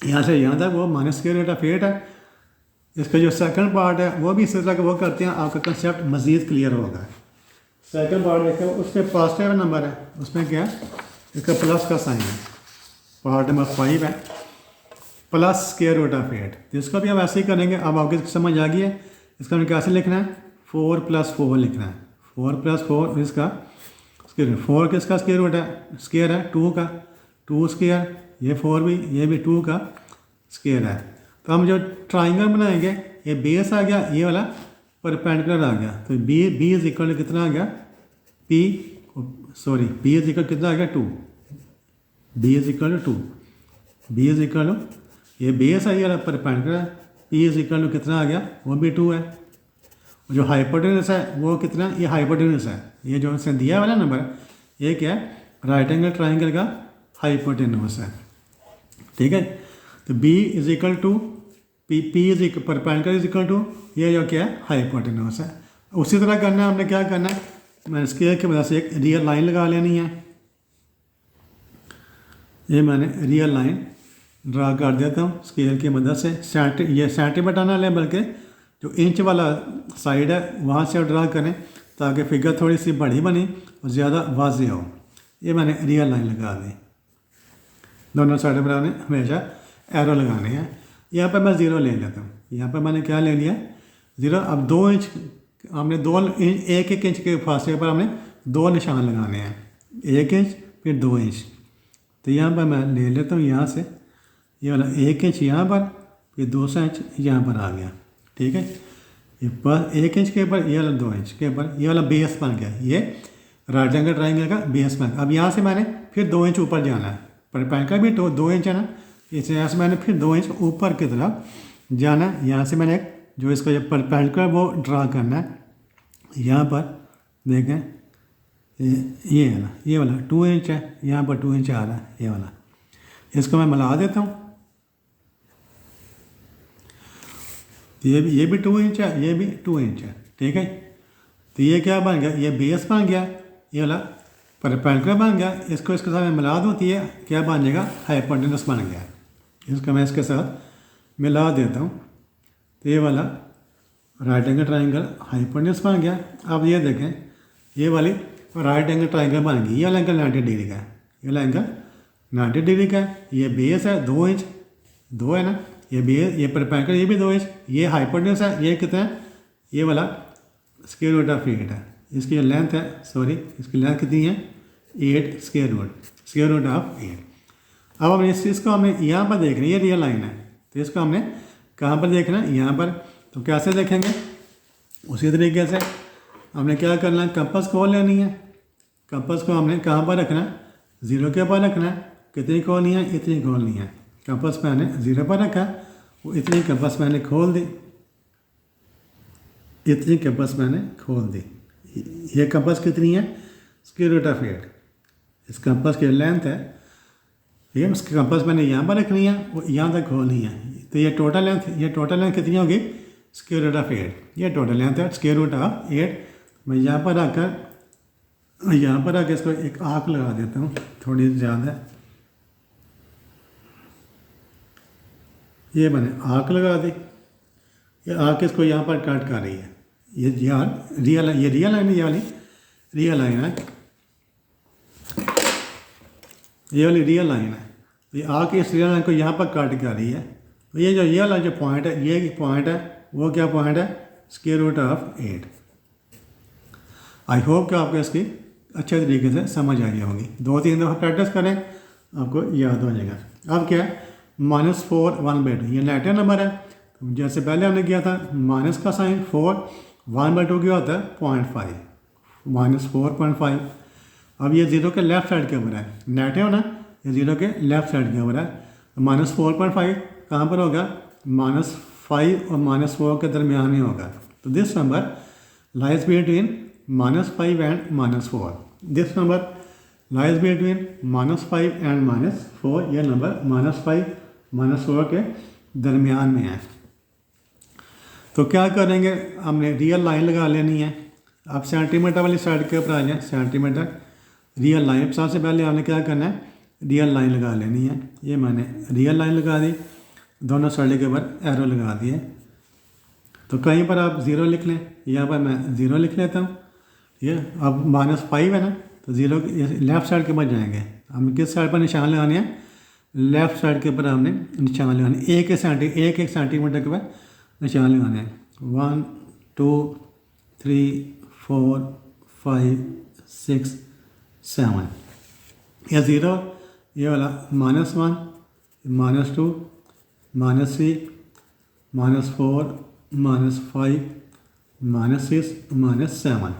A: यहाँ से यहाँ तक, वो -√8 है। इसका जो सेकंड पार्ट है वो भी इस तरह का वो करते हैं, आपका कंसेप्ट मज़ीद क्लियर होगा। सेकंड पार्ट देखो, उसमें पॉजिटिव नंबर है, उसमें क्या है, इसका प्लस का साइन है। पार्ट नंबर 5 है, +√8। तो इसको भी हम ऐसे ही करेंगे। अब आपको समझ आ गई है, इसका हमें कैसे लिखना है, 4 + 4 लिखना है। 4 + 4 इसका स्क्वायर, 4 किसका स्क्वायर रूट है, स्क्वायर है 2 का, 2 स्क्वायर, ये 4 भी, ये भी 2 का स्क्वायर है। तो हम जो ट्राइंगल बनाएंगे, ये बेस आ गया, ये वाला परपेंडिकुलर आ गया, तो बी इज इक्वल टू कितना आ गया, बी इज इक्वल कितना आ गया, 2। B is equal to 2, B is equal to, ये बेस है, ये वाला perpendicular, P is equal to कितना आ गया, वो भी 2 है। जो हाइपोटेन्यूस है वो कितना, ये हाइपोटेन्यूस है, ये जो से दिया वाला नंबर, ये क्या है, राइट एंगल ट्राइंगल का हाइपोटेन्यूस है। ठीक है, तो B is equal to P is equal perpendicular is equal to, ये जो क्या है, हाइपोटेन्यूस है। उसी तरह करना है, हमने क्या करना है, मैंने स्केल की मदद से एक रियल लाइन लगा लेनी है। ये मैंने रियल लाइन ड्रा कर देता हूँ स्केल की मदद से। ये सेंटीमीटर ना लें, बल्कि जो इंच वाला साइड है वहाँ से ड्रा करें, ताकि फिगर थोड़ी सी बड़ी बने और ज़्यादा वाज़ेह हो। ये मैंने रियल लाइन लगा दी। दोनों साइड पर हमने हमेशा एरो लगाने हैं। यहाँ पर मैं 0 ले लेता हूँ। यहाँ पर मैंने क्या ले लिया, 0। अब 2 इंच, हमने 1 इंच के फासले पर हमने 2 निशान लगाने हैं, 1 इंच फिर 2 इंच। तो यहाँ पर मैं ले लेता हूँ, यहाँ से ये वाला 1 इंच यहाँ पर, फिर 2 इंच यहाँ पर आ गया। ठीक है, ये पर 1 इंच के ऊपर, ये वाला 2 इंच के ऊपर, ये वाला बेस बन गया, ये राइट एंगल ट्राइंगल का बेस बन गया। अब यहाँ से मैंने फिर 2 इंच ऊपर जाना है, परपेंडिकुलर भी 2 इंच है ना, इस यहाँ से मैंने फिर 2 इंच ऊपर की तरफ जाना है। यहाँ से मैंने एक जो इसका जो परपेंडिकुलर वो ड्रा करना है। यहाँ पर देखें, ये है ना, ये वाला 2 इंच है, यहाँ पर 2 इंच आ रहा है, ये वाला। इसको मैं मिला देता हूँ, ये भी 2 इंच है, ये भी 2 इंच है। ठीक है, तो ये क्या बन गया, ये बेस बन गया, ये वाला परपेंडिकुलर बन गया। इसको इसके साथ मैं मिला दूँ तो ये क्या बन जाएगा, हाइपोटेन्यूस बन गया। इसको मैं इसके साथ मिला देता हूँ, तो ये वाला राइट एंगल ट्राइंगल हाइपोटेन्यूस बन गया। अब ये देखें, ये वाली राइट एंगल ट्राइंगल बन गई। ये वाला एंगल 90 डिग्री का है, ये वाला एंगल 90 डिग्री का है। ये बेस है 2 इंच, 2 है ना, ये बेस, ये परपेंडिकुलर, ये भी 2 इंच, ये हाइपोटेन्यूस है, ये कितना है, ये वाला √8 है। इसकी जो लेंथ है, इसकी लेंथ कितनी है, 8 √8। अब हमने इस चीज़ को हमने यहाँ पर देखना है, ये रियल लाइन है, तो इसको हमने कहाँ पर देखना है, यहाँ पर। तो कैसे देखेंगे, उसी तरीके से हमने क्या करना है, कंपास खोल लेनी है। कंपास को हमने कहाँ पर रखना है, 0 के ऊपर रखना है। कितनी खोलनी है, इतनी खोलनी है। कंपास मैंने 0 पर रखा, वो इतनी कंपास मैंने खोल दी, इतनी कंपास मैंने खोल दी। ये कंपास कितनी है, √8। इस कंपास की लेंथ है, ठीक है, उसकी कंपास मैंने यहाँ पर रखनी है, वो यहाँ तक खोलनी है। तो ये टोटल लेंथ कितनी होगी, √8। ये टोटल लेंथ है √8। मैं यहाँ पर आकर यहाँ पर आके इसको एक आर्क लगा देता हूँ थोड़ी ज़्यादा, ये मैंने आर्क लगा दी। ये आर्क इसको यहाँ पर कट कर रही है, ये रियल लाइन, ये रियल लाइन है, ये वाली रियल लाइन है, ये वाली रियल लाइन है। ये आके इस रियल लाइन को यहाँ पर कट कर रही है। तो ये जो ये वाला जो पॉइंट है, ये पॉइंट है, वो क्या पॉइंट है, square root of 8। I hope कि आपको इसकी अच्छे तरीके से समझ आ गई होगी। 2-3 दफ़ा प्रैक्टिस करें, आपको याद हो जाएगा। अब क्या है, -4 1/2, ये नेगेटिव नंबर है। जैसे पहले हमने किया था, माइनस का साइन 4, 1/2 क्या होता है 0.5, -4.5। अब ये ज़ीरो के लेफ्ट साइड के ऊपर है, नेगेटिव ना, ये ज़ीरो के लेफ्ट साइड के ऊपर है। -4.5 कहाँ पर होगा, -5 और -4 के दरमियान ही होगा। तो this number lies between -5 and -4। This number lies between -5 and -4। यह नंबर -5 -4 के दरमियान में है। तो क्या करेंगे, हमने रियल लाइन लगा लेनी है। अब सेंटीमीटर वाली साइड के ऊपर आ जाए, सेंटीमीटर रियल लाइन। सबसे पहले हमने क्या करना है, रियल लाइन लगा लेनी है। ये मैंने रियल लाइन लगा दी, दोनों साइड के ऊपर एरो लगा दिए। तो कहीं पर आप 0 लिख लें, यहाँ पर मैं 0 लिख लेता हूँ। ये अब -5 है ना, तो 0 लेफ़्ट साइड के ऊपर जाएंगे। हम किस साइड पर निशान लगाने हैं, लेफ़्ट साइड के ऊपर हमने निशान लगाने, एक एक सेंटीमीटर के ऊपर निशान लगाने हैं। 1 2 3 4 5 6 7। यह 0, ये वाला -1 -2 -3 -4 -5 -6 -7।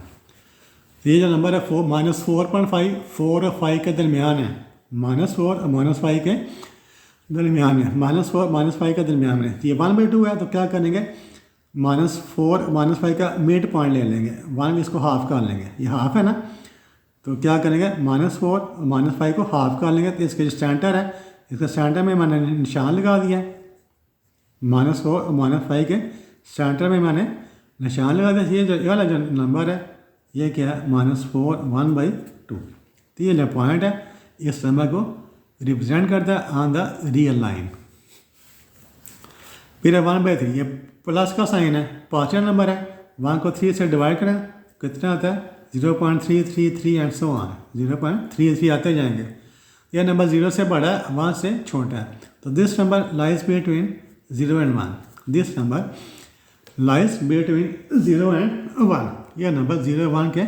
A: ये जो नंबर है -4.5, 4 और 5 के दरमियान है, -4 और -5 के दरमियान में, -4 -5 के दरमियान में। तो ये 1/2 है। तो क्या करेंगे, -4 -5 का मिड पॉइंट ले लेंगे, 1 इसको हाफ कर लेंगे, ये हाफ है ना। तो क्या करेंगे, -4 और -5 को हाफ कर लेंगे। तो इसके जो सेंटर है, इसके सेंटर में मैंने निशान लगा दिया, -4 और -5 के सेंटर में मैंने निशान लगा दिया। ये वाला जो नंबर है, ये क्या है, -4 1/2। तो ये जो पॉइंट है, इस नंबर को रिप्रेजेंट करता है ऑन द रियल लाइन। फिर 1/3, ये प्लस का साइन है, पाँचवा नंबर है। 1 को 3 से डिवाइड करें, कितना आता है 0.333 एंड सो ऑन, 0.33 आते जाएंगे। यह नंबर 0 से बड़ा है, 1 से छोटा है। तो this number lies between 0 and 1। This number lies between 0 and 1। यह नंबर 0 1 के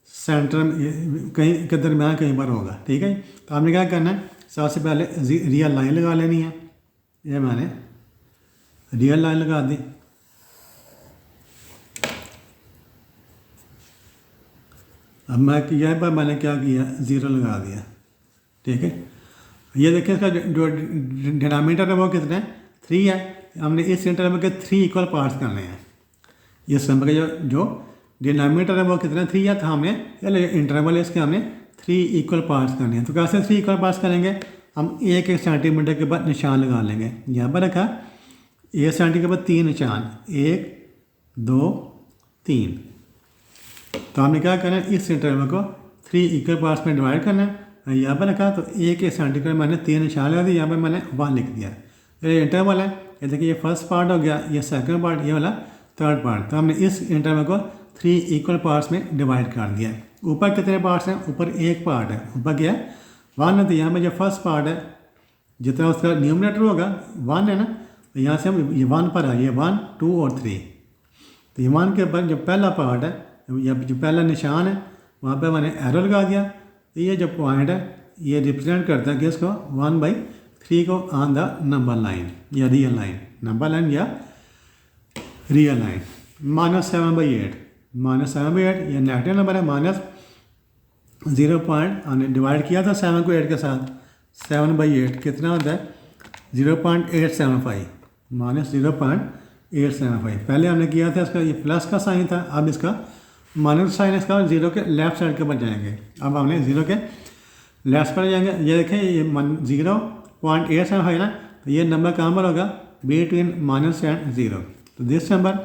A: सेंटर में कहीं के दरमियान कहीं पर होगा, ठीक है। तो आपने क्या करना है, सबसे पहले रियल लाइन लगा लेनी है। ये मैंने रियल लाइन लगा दी। अब मैं यहाँ पर मैंने क्या किया, 0 लगा दिया, ठीक है। ये देखिए, इसका जो डिनोमिनेटर है वो कितना है, 3 है। हमने इस इंटरवल के 3 इक्वल पार्ट्स करने हैं। इस नंबर का जो डिनोमिनेटर है वो कितना 3 है। तो हमने इंटरवल है, इसके हमने 3 इक्वल पार्ट्स करने हैं। तो कैसे 3 इक्वल पार्ट्स करेंगे, हम 1 सेंटीमीटर के बाद निशान लगा लेंगे। यहाँ पर रखा 1 सेंटीमीटर के बाद 3 निशान, 1 2 3। तो हमने क्या करना है, इस इंटरवल को 3 इक्वल पार्ट्स में डिवाइड करना है। यहाँ पर रखा तो 1 सेंटीमीटर मैंने 3 निशान लगा दिया, यहाँ पर मैंने 1 लिख दिया। ये इंटरवल है, ये देखिए, ये फर्स्ट पार्ट हो गया, ये सेकंड पार्ट, ये वाला थर्ड पार्ट। तो हमने इस इंटरवल को 3 इक्वल पार्ट्स में डिवाइड कर दिया। ऊपर कितने पार्ट्स हैं, ऊपर एक पार्ट है, ऊपर क्या है 1 है। तो यहाँ में जो फर्स्ट पार्ट है, जितना उसका न्यूमरेटर होगा 1 है ना, तो यहाँ से हम ये 1 पर आइए, 1 2 और 3। तो ये 1 के ऊपर जो पहला पार्ट है, या जो पहला निशान है, वहाँ पर मैंने एरो लगा दिया। तो ये जो पॉइंट है, ये रिप्रेजेंट करता है कि इसको 1/3 को ऑन द नंबर लाइन या रियल लाइन, नंबर लाइन या रियल लाइन। -7/8, -7/8 ये नेगेटिव नंबर है। -0 पॉइंट हमने डिवाइड किया था 7 को 8 के साथ, 7/8 कितना होता है 0.875, -0.875। पहले हमने किया था, इसका ये प्लस का साइन था, अब इसका माइनस साइन, इसका 0 के लेफ्ट साइड के ऊपर जाएंगे। अब हमने 0 के लेफ्ट पर जाएंगे। ये देखें, ये 0.875 है ना, तो ये नंबर कहाँ पर होगा, बिटवीन -1 एंड 0। तो दिस नंबर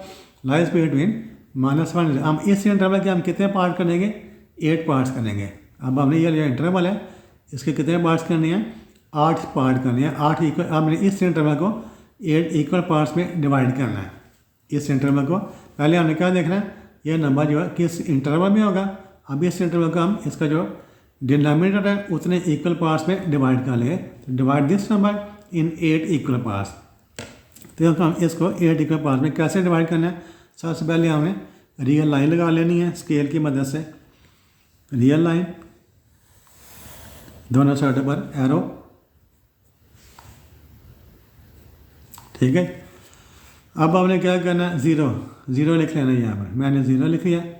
A: लाइज बिटवीन -1 हम इस इंटरवल के हम कितने पार्ट करेंगे, 8 पार्ट्स करेंगे। अब हमने ये लिया इंटरवल है, इसके कितने पार्ट्स करने हैं? 8 पार्ट करने हैं। 8 इक्वल, अब हमने इस इंटरवल को 8 इक्वल पार्ट्स में डिवाइड करना है। इस इंटरवल को पहले हमने क्या देखना है, ये नंबर जो है किस इंटरवल में होगा। अब इस इंटरवल को हम इसका जो डिनोमिनेटर है उतने इक्वल पार्ट्स में डिवाइड कर लेंगे। तो divide this number in 8 equal parts. तो हम इसको 8 इक्वल पार्ट्स में कैसे डिवाइड करना है? सबसे पहले हमें रियल लाइन लगा लेनी है स्केल की मदद से। रियल लाइन, दोनों साइडों पर एरो, ठीक है। अब हमने क्या करना है, ज़ीरो ज़ीरो लिख लेना है। यहाँ पर मैंने ज़ीरो लिख लिया। तो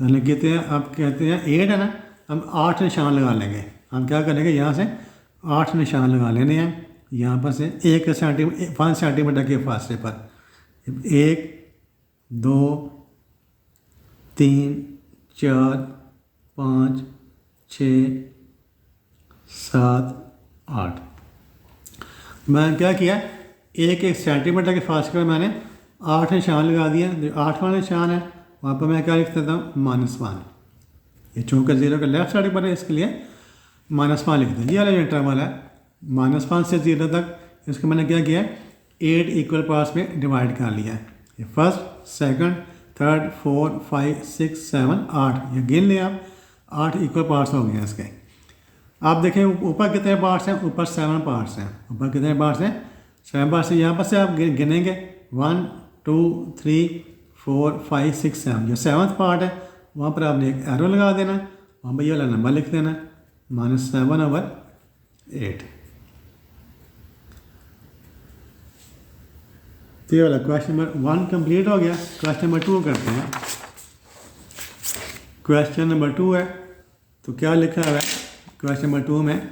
A: हम कहते हैं, अब कहते हैं 8 है ना, हम 8 निशान लगा लेंगे। हम क्या करेंगे, यहाँ से 8 निशान लगा लेने हैं। यहाँ पर से 1 सेंटीमीटर 5 सेंटीमीटर के फासले पर 1 2 3 4 5 6 7 8। मैंने क्या किया, 1 सेंटीमीटर के फासले पर मैंने 8 निशान लगा दिया। जो 8वां निशान है वहाँ पर मैं क्या लिख देता हूँ, -1। ये चूँकि 0 के लेफ्ट साइड पर है इसके लिए -1 लिख दें। ये वाला इंटरवल है -1 से 0 तक, इसको मैंने क्या किया, 8 इक्वल पार्ट्स में डिवाइड कर लिया। ये फर्स्ट, सेकंड, थर्ड, 4 5 6 7 8, ये गिन लिया आप, 8 इक्वल पार्ट्स हो गए हैं इसके। आप देखें ऊपर कितने पार्ट्स हैं, ऊपर 7 पार्ट्स हैं। ऊपर कितने पार्ट्स हैं, 7 पार्ट्स हैं। यहाँ पर से आप गिनेंगे 1 2 3 4 5 6 7। जो 7th पार्ट है वहाँ पर आपने एक एरो लगा देना है, वहाँ पर ये वाला नंबर लिख देना है, -7/8। तो ये वाला क्वेश्चन नंबर 1 कंप्लीट हो गया। क्वेश्चन नंबर 2 करते हैं। क्वेश्चन नंबर 2 है, तो क्या लिखा हुआ है क्वेश्चन नंबर 2 में,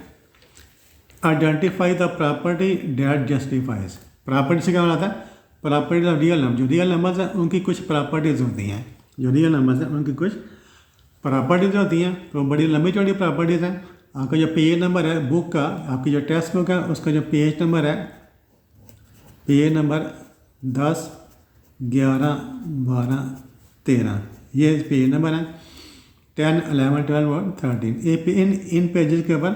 A: identify the property that justifies. Property से क्या बनाता है, प्रॉपर्टीज ऑफ रियल नंबर। जो रियल नंबर्स हैं उनकी कुछ प्रॉपर्टीज़ होती हैं। जो रियल नंबर्स हैं उनकी कुछ प्रॉपर्टीज़ होती हैं। तो बड़ी लंबी चौड़ी प्रॉपर्टीज़ हैं। आपका जो पेज नंबर है बुक का, आपकी जो टेक्स्ट बुक है उसका जो पेज नंबर है, पेज नंबर 10 11 12 13, ये पेज नंबर है। 10 11 12 और 13, इन पेजेस के ऊपर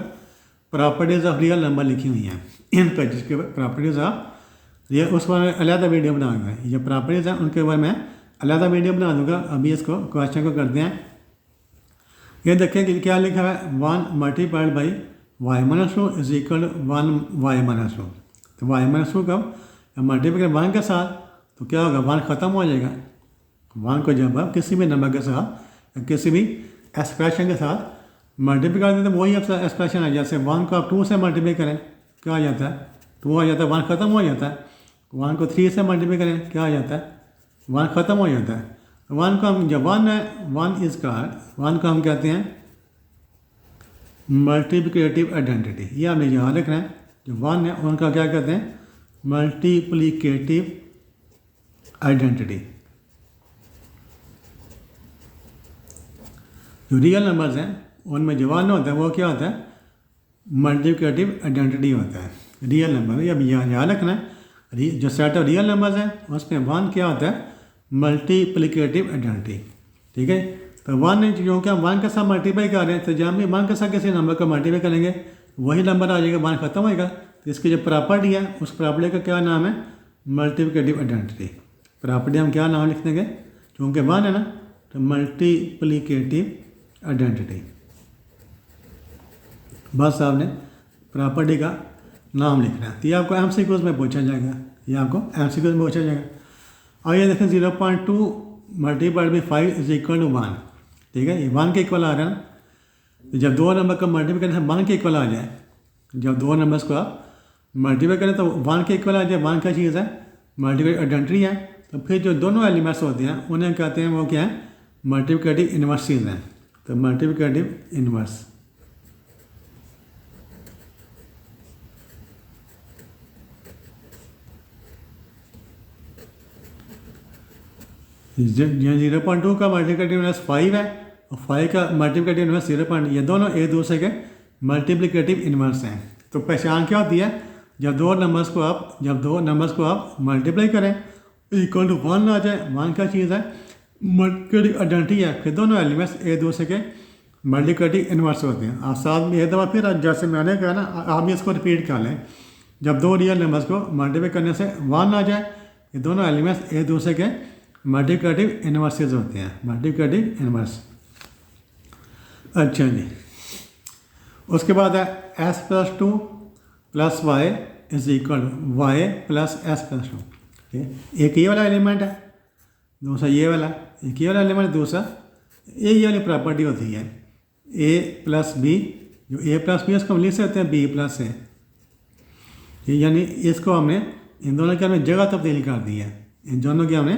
A: प्रॉपर्टीज़ ऑफ रियल नंबर लिखी हुई हैं। इन पेजेस के ऊपर प्रॉपर्टीज़ ऑफ, ये उस पर मैं अलहदा वीडियो बनाऊंगा। ये प्रॉपर्टीज़ हैं उनके ऊपर मैं अलहदा वीडियो बना दूंगा। अभी इसको क्वेश्चन को करते हैं। ये देखें कि क्या लिखा है, 1 multiplied by y-2 is equal 1 y-2। तो y-2 कब मल्टीप्लाई 1 के साथ, तो क्या होगा, 1 ख़त्म हो जाएगा। 1 को जब आप किसी भी नंबर के साथ, किसी भी एक्सप्रेशन के साथ मल्टीप्लाई कर देते हैं, वही एक्सप्रेशन है। जैसे 1 को आप 2 से मल्टीप्लाई करें, क्या आ जाता है, 2 आ जाता है, 1 ख़त्म हो जाता है। 1 को 3 से मल्टीप्लाई करें, क्या आ जाता है, 1 ख़त्म हो जाता है। 1 को हम, जब 1 है, 1 इज कॉल्ड, 1 को हम कहते हैं मल्टीप्लिकेटिव आइडेंटिटी। ये हमें याद रखना है। जो 1 है उनका क्या कहते हैं, मल्टीप्लिकेटिव आइडेंटिटी। जो रियल नंबर्स हैं उनमें जो 1 होता है वो क्या होता है, मल्टीप्लिकेटिव आइडेंटिटी होता है। रियल नंबर, ये अभी याद रखना है। जो सेट ऑफ रियल नंबर्स हैं उसमें 1 क्या होता है, मल्टीप्लिकेटिव आइडेंटिटी, ठीक है। तो 1 है, क्योंकि हम 1 के साथ मल्टीप्लाई कर रहे हैं, तो जब हम 1 के साथ किसी नंबर को मल्टीप्लाई करेंगे वही नंबर आ जाएगा, 1 ख़त्म होएगा। तो इसकी जो प्रॉपर्टी है उस प्रॉपर्टी का क्या नाम है, मल्टीप्लिकेटिव आइडेंटिटी। प्रॉपर्टी हम क्या नाम लिख देंगे, क्योंकि 1 है ना, तो मल्टीप्लिकेटिव आइडेंटिटी। बस आपने प्रॉपर्टी का नाम लिखना है। तो ये आपको MCQs में पूछा जाएगा, ये आपको MCQs में पूछा जाएगा। और ये देखें 0.2 multiplied by 5 is equal to 1, ठीक है। ये 1 के इक्वल आ रहा है ना। तो जब 2 नंबर का मल्टीप्लाई करें 1 के इक्वल आ जाए, जब 2 नंबर्स को आप मल्टीप्लाई करें तो 1 के इक्वल आ जाए। 1 क्या चीज़ है, मल्टीप्लाई आइडेंटिटी है। तो फिर जो दोनों एलिमेंट्स होते हैं उन्हें कहते हैं, वो क्या है, मल्टीप्लिकेटिव इन्वर्सेस हैं। तो मल्टीप्लिकेटिव इन्वर्स, यहाँ 0.2 का मल्टीप्लिकेटिव इन्वर्स 5 है और 5 का मल्टीप्लिकेटिव इन्वर्स 0. ये दोनों एक दूसरे के मल्टीप्लिकेटिव इन्वर्स हैं। तो पहचान क्या होती है, जब दो नंबर्स को आप मल्टीप्लाई करें इक्वल टू 1 आ जाए। 1 क्या चीज़ है, मल्टीप्लिकेटिव आइडेंटिटी है, फिर दोनों एलिमेंट्स एक दूसरे के मल्टीप्लिकेटिव इनवर्स होते हैं। आप साथ में एक दफ़ा फिर जैसे मैंने कहा ना, आप भी इसको रिपीट कर लें। जब दो रियल नंबर्स को मल्टीप्लाई करने से 1 आ जाए, ये दोनों एलिमेंट्स एक दूसरे के मल्टीप्लिकेटिव इनवर्सेस होते हैं, मल्टीप्लिकेटिव इनवर्स। अच्छा जी, उसके बाद है s+2 + y = y + s+2। ठीक है, एक ये वाला एलिमेंट है, दूसरा ये वाला, एक ये वाला एलिमेंट, दूसरा ये वाली प्रॉपर्टी होती है a + b। जो a + b इसको हम लिख सकते हैं b + a, यानी इसको हमने इन दोनों की हमने जगह तब्दील कर दी है, इन दोनों की हमने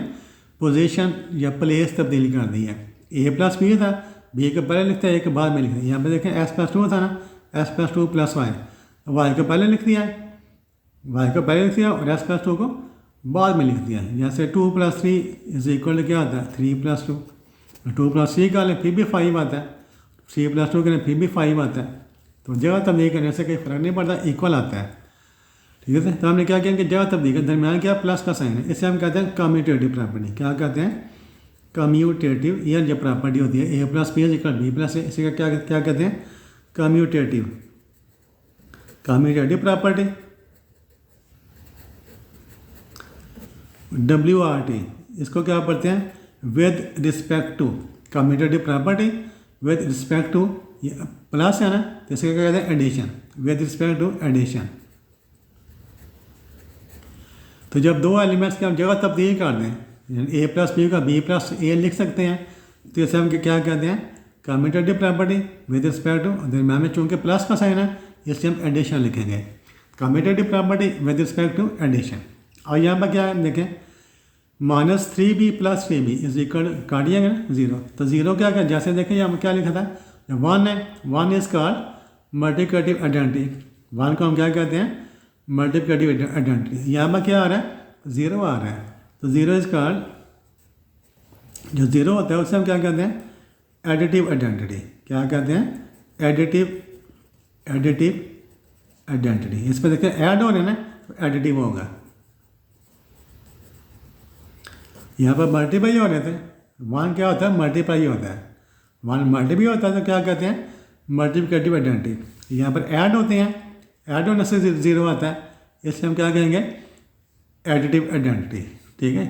A: पोजीशन या प्लेस तब्दील कर दी है। a + b था, b को पहले लिखते हैं, a के बाद में लिखते हैं। यहाँ पे देखें s+2 था ना, s+2 + y, y को पहले लिख दिया है, y को पहले लिख दिया और s+2 को बाद में लिख दिया है। जैसे 2 + 3 = क्या आता है, 3 + 2, 2 + 3 का फिर भी 5 आता है, 3 + 2 के फिर भी 5 आता है। तो जगह तब्दील करने से कोई फ़र्क नहीं पड़ता, इक्वल आता है। ठीक है, तो हमने क्या किया कि जगह तब्दील के दरमियान क्या प्लस का साइन है, इसे हम कहते हैं कम्यूटेटिव प्रॉपर्टी। क्या कहते हैं, कम्यूटेटिव। ये जो प्रॉपर्टी होती है a + b = b + a, इसे क्या क्या कहते हैं, कम्यूटेटिव, कम्यूटेटिव प्रॉपर्टी। WRT, इसको क्या पढ़ते हैं, with respect to, commutative property with respect to, ये प्लस है ना, तो इसका क्या कहते हैं, addition, with respect to addition. तो जब दो एलिमेंट्स की हम जगह तब्दील कर दें, a + b का b + a लिख सकते हैं, तो इसे हम क्या कहते हैं, commutative property with respect to, दरम्यान में चूँकि प्लस का साइन है इसलिए हम एडिशन लिखेंगे, commutative property with respect to addition. और यहाँ पर क्या है देखें, -3b + 3b = काट दिया गया 0, तो 0 क्या क्या, जैसे देखें यहाँ क्या लिखा था, 1 है, 1 इज कॉल्ड मल्टीप्लिकेटिव आइडेंटिटी, 1 को हम क्या कहते हैं, मल्टीप्लिकेटिव आइडेंटिटी। यहाँ पर क्या आ रहा है, 0 आ रहा है, तो 0 इज कॉल्ड, जो 0 होता है उसे हम क्या कहते हैं, एडिटिव आइडेंटिटी। क्या कहते हैं, एडिटिव आइडेंटिटी। इस पर देखिए ऐड हो रहे हैं ना, तो एडिटिव होगा। यहाँ पर मल्टीप्लाई हो रहे थे, 1 क्या होता है, मल्टीप्लाई होता है, 1 मल्टीप्लाई होता है, तो क्या कहते हैं, मल्टीप्लिकेटिव आइडेंटिटी। यहाँ पर ऐड होते हैं, ऐड होने से 0 आता है, इसलिए हम क्या कहेंगे, एडिटिव आइडेंटिटी। ठीक है,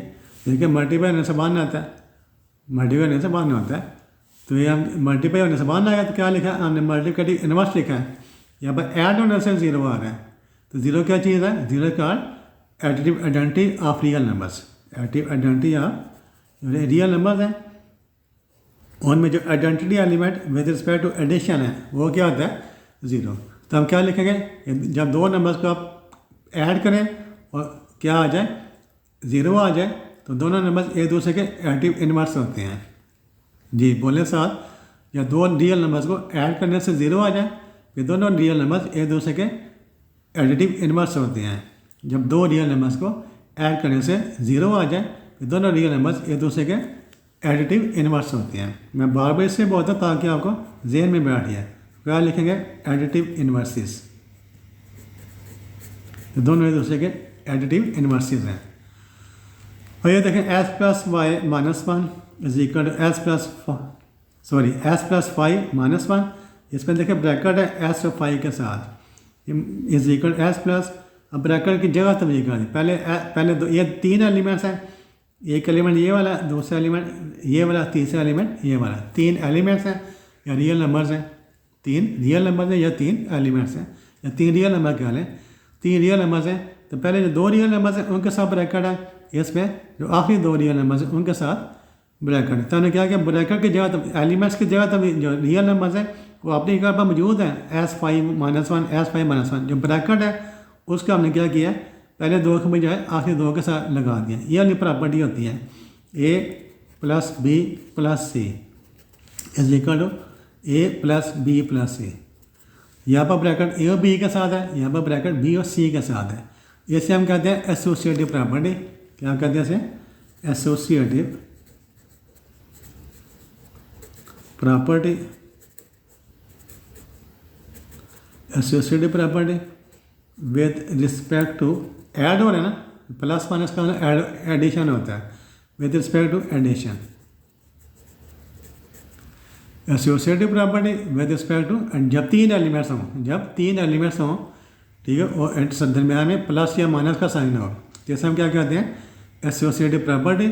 A: देखिए मल्टीप्लाई होने से बाहर आता है, मल्टीप्लाई होने से बाहर आता है, तो ये हम मल्टीप्लाई होने से बाहर आएगा, तो क्या लिखा है हमने, मल्टीप्लिकेटिव इनवर्स लिखा है। यहाँ पर ऐड होने से 0 आ रहा है, तो 0 क्या चीज़ है, 0 का additive identity of real numbers, additive identity of real numbers हैं, उनमें जो identity element with respect to addition है वो क्या होता है, 0। तो हम क्या लिखेंगे, जब दो नंबर्स को आप ऐड करें और क्या आ जाए, 0 आ जाए, तो दोनों नंबर्स एक दूसरे के एडिटिव इनवर्स होते हैं। जी बोले साथ, या दो रियल नंबर्स को ऐड करने से 0 आ जाए, फिर दोनों रियल नंबर्स एक दूसरे के एडिटिव इनवर्स होते हैं। जब दो रियल नंबर्स को ऐड करने से 0 आ जाए, फिर दोनों रियल नंबर्स एक दूसरे के एडिटिव इनवर्स होते हैं। मैं बार बार इससे बोलता हूँ ताकि आपको जहन में बैठ जाए। क्या लिखेंगे, एडिटिव इनवर्सेस, तो दोनों एक दूसरे के एडिटिव इनवर्सेस हैं। और ये देखें s + y - 1 = s + 5 - 1, इसमें देखें ब्रैकेट है s और 5 के साथ, s प्लस, अब ब्रैकेट की जगह तब्दील कर दी। पहले दो, ये 3 एलिमेंट्स हैं, एक एलिमेंट ये वाला, दूसरा एलिमेंट ये वाला, तीसरा एलिमेंट ये वाला, 3 एलिमेंट्स हैं या रियल नंबर्स हैं, 3 रियल नंबर्स हैं या 3 एलिमेंट्स हैं, या 3 रियल नंबर क्या लें, 3 रियल नंबर्स हैं। तो पहले जो 2 रियल नंबर्स हैं उनके साथ ब्रैकेट है, इसमें जो आखिरी 2 रियल नंबर्स हैं उनके साथ ब्रैकेट है। तो हमने क्या किया, ब्रैकेट की जगह एलिमेंट्स की जगह तब जो रियल नंबर्स हैं वो अपनी जगह पर मौजूद हैं, s5 - 1, s5 - 1, जो ब्रैकेट है उसका हमने क्या किया, पहले 2 के बजाय आखिरी 2 के साथ लगा दिया। ये वाली प्रॉपर्टी होती है a + b + c = a + b + c। यहाँ पर ब्रैकेट a और b के साथ है, यहाँ पर ब्रैकेट b और c के साथ है। इसे हम कहते हैं एसोसिएटिव प्रॉपर्टी। क्या कहते हैं इसे, associative property, associative property with respect to, add हो रहा है ना, प्लस माइनस का एडिशन होता है, with respect to addition. Associative property with respect to, जब तीन एलिमेंट्स हों, ठीक है, और दरमियान में प्लस या माइनस का साइन हो, जैसे हम क्या कहते हैं associative property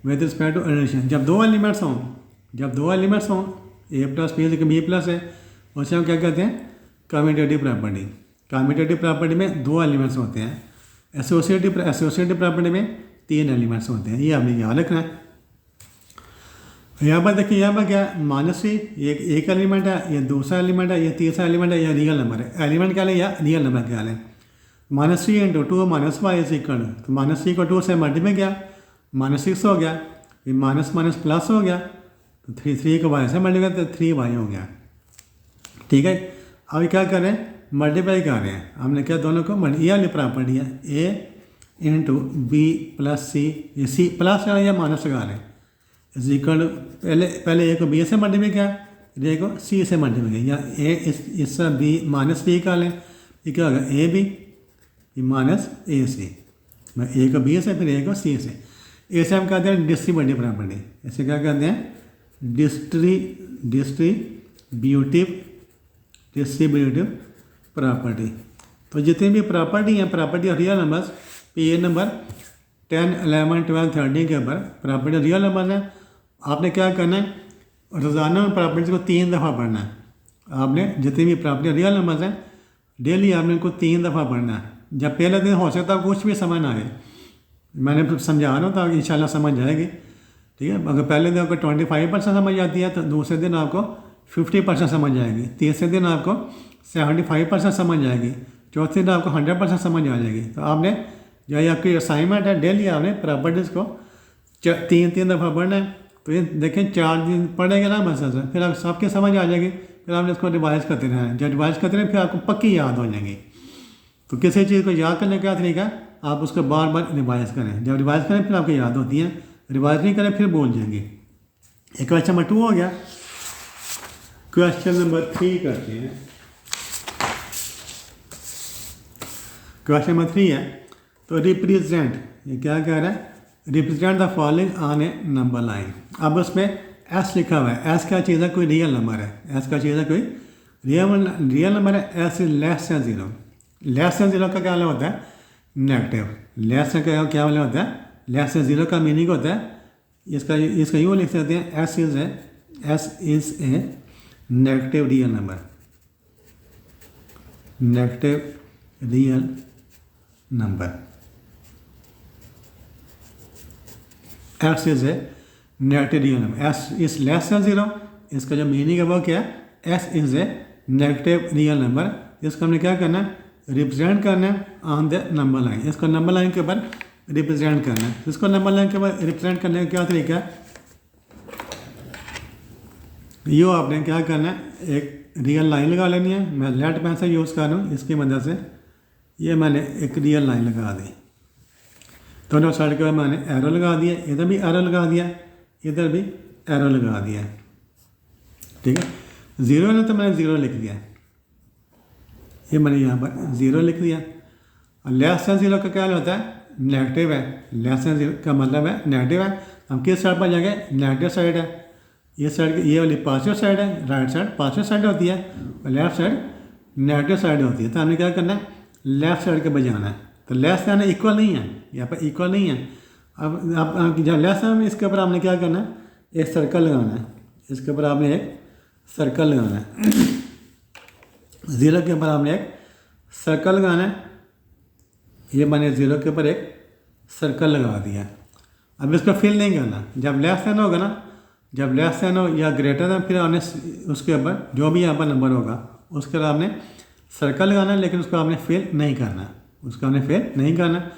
A: with respect to addition. जब दो एलिमेंट्स हों ए प्लस बी प्लस है, उसे हम क्या कहते हैं कम्यूटेटिव प्रॉपर्टी। कम्यूटेटिव प्रॉपर्टी में दो एलिमेंट्स होते हैं, एसोसिएटिव प्रॉपर्टी में तीन एलिमेंट्स होते हैं। ये आपने याद रखना है। यहाँ पर देखिए, यहाँ पर क्या -3 एक एलिमेंट है, ये दूसरा एलिमेंट है, ये तीसरा एलिमेंट है, ये रियल नंबर है। एलिमेंट क्या है या रियल नंबर क्या है। -3 × 2 -5 इज इक्वल, तो -3 को 2 से मल्टीप्लाई किया, -6 हो गया, फिर माइनस प्लस हो गया, तो 3 को y से मल्टीप्लाई तो 3y हो गया। ठीक है, अब क्या कर रहे हैं मल्टीप्लाई कर रहे हैं, हमने क्या दोनों को ये वाली प्रॉपर्टी है a × b + c, ये c प्लस या माइनस लगा रहे हैं इज इक्वल, पहले a को b से मल्टीप्लाई किया, फिर a को c से मल्टीप्लाई किया, या a इस b -b का लें, ये क्या होगा a b -ac, मैं a को b से फिर a को c से, ऐसे हम कहते हैं डिस्ट्रीब्यूटिव प्रॉपर्टी। ऐसे क्या कहते हैं डिस्ट्रीब्यूटिव प्रॉपर्टी। तो जितनी भी प्रॉपर्टी हैं, प्रॉपर्टी ऑफ रियल नंबर्स, ये नंबर 10, 11, 12, 13 के ऊपर प्रॉपर्टी ऑफ रियल नंबर्स हैं। आपने क्या करना है, रोज़ाना उन प्रॉपर्टीज को 3 दफ़ा पढ़ना है। आपने जितनी भी प्रॉपर्टी ऑफ रियल नंबर्स हैं डेली आपने उनको 3 दफ़ा पढ़ना है। जब पहले दिन हो सकता है कुछ भी समझ ना आए, मैंने समझा रहा हूँ तो इंशाल्लाह समझ जाएगी। ठीक है, अगर पहले दिन आपको 25% समझ आती है तो दूसरे दिन आपको 50% समझ आएगी, तीसरे दिन आपको 75% समझ आएगी, चौथे दिन आपको 100% समझ आ जाएगी। तो आपने जो ये आपकी असाइनमेंट है, डेली आपने प्रॉपर्टीज़ को 3 दफ़ा पढ़ना है। तो ये देखें 4 दिन पढ़ेंगे ना बस, फिर आप सबके समझ आ जाएगी, फिर आपने इसको रिवाइज करते रहना है। जब रिवाइज करते रहें फिर आपको पक्की याद हो जाएगी। तो किसी चीज़ को याद करने का तरीका, आप उसको बार बार रिवाइज करें, जब रिवाइज करें फिर आपको याद होती है, रिवाइज नहीं करें फिर भूल जाएंगे। एक क्वेश्चन नंबर 2 हो गया। क्वेश्चन नंबर 3 करते हैं। क्वेश्चन नंबर 3 है, तो रिप्रेजेंट, ये क्या कह रहा है, represent the following on A number line. अब उसमें एस लिखा हुआ है, एस क्या चीज़ है, कोई रियल नंबर है, एस का चीज़ है कोई रियल नंबर है, s is less then 0। Less than 0 का क्या वाला होता है नेगेटिव, लेस देन का क्या वाला होता है, लेस देन 0 का मीनिंग होता है, इसका यूँ लिख सकते हैं, S is a negative real number, negative real number, S is a negative real number, S is less then 0, इसका जो मीनिंग है वो क्या है, s is a negative real number. इसको हमने क्या करना है, रिप्रेजेंट करना है ऑन द नंबर लाइन, इसको नंबर लाइन के ऊपर रिप्रेजेंट करना है। इसको नंबर लाइन के ऊपर रिप्रेजेंट करने का क्या तरीका है, यो आपने क्या करना है, एक रियल लाइन लगा लेनी है। मैं लेफ्ट पेंसिल यूज़ कर रहा हूँ, इसकी मदद से ये मैंने एक रियल लाइन लगा दी, दोनों साइड के बाद मैंने एरो लगा दिया, इधर भी एरो लगा दिया, इधर भी एरो लगा दिया। ठीक है, 0 है तो मैंने 0 लिख दिया, ये मैंने यहाँ पर 0 लिख दिया। और लेस देन 0 का क्या होता है, नेगेटिव है, लेस देन 0 का मतलब है नेगेटिव है। हम किस साइड पर जाएंगे, नेगेटिव साइड है, ये साइड, ये वाली पॉजिटिव साइड है, राइट साइड पॉजिटिव साइड होती है और लेफ्ट साइड नेगेटिव साइड होती है। तो हमें क्या करना है, लेफ्ट साइड के बजाना है। तो लेस देन इक्वल नहीं है, यहाँ पर इक्वल नहीं है। अब आप जहाँ लेस देन, इसके ऊपर आपने क्या करना है, एक सर्कल लगाना है, इसके ऊपर आपने एक सर्कल लगाना है, 0 के ऊपर आपने एक सर्कल लगाना है। ये मैंने 0 के ऊपर एक सर्कल लगा दिया। अब इसको फिल नहीं करना, जब लेस देन होगा ना, जब लेस देन हो या ग्रेटर देन, फिर आपने उसके ऊपर जो भी यहाँ पर नंबर होगा उसके ऊपर आपने सर्कल लगाना है, लेकिन उसको आपने फिल नहीं करना, उसको हमने फिल नहीं करना।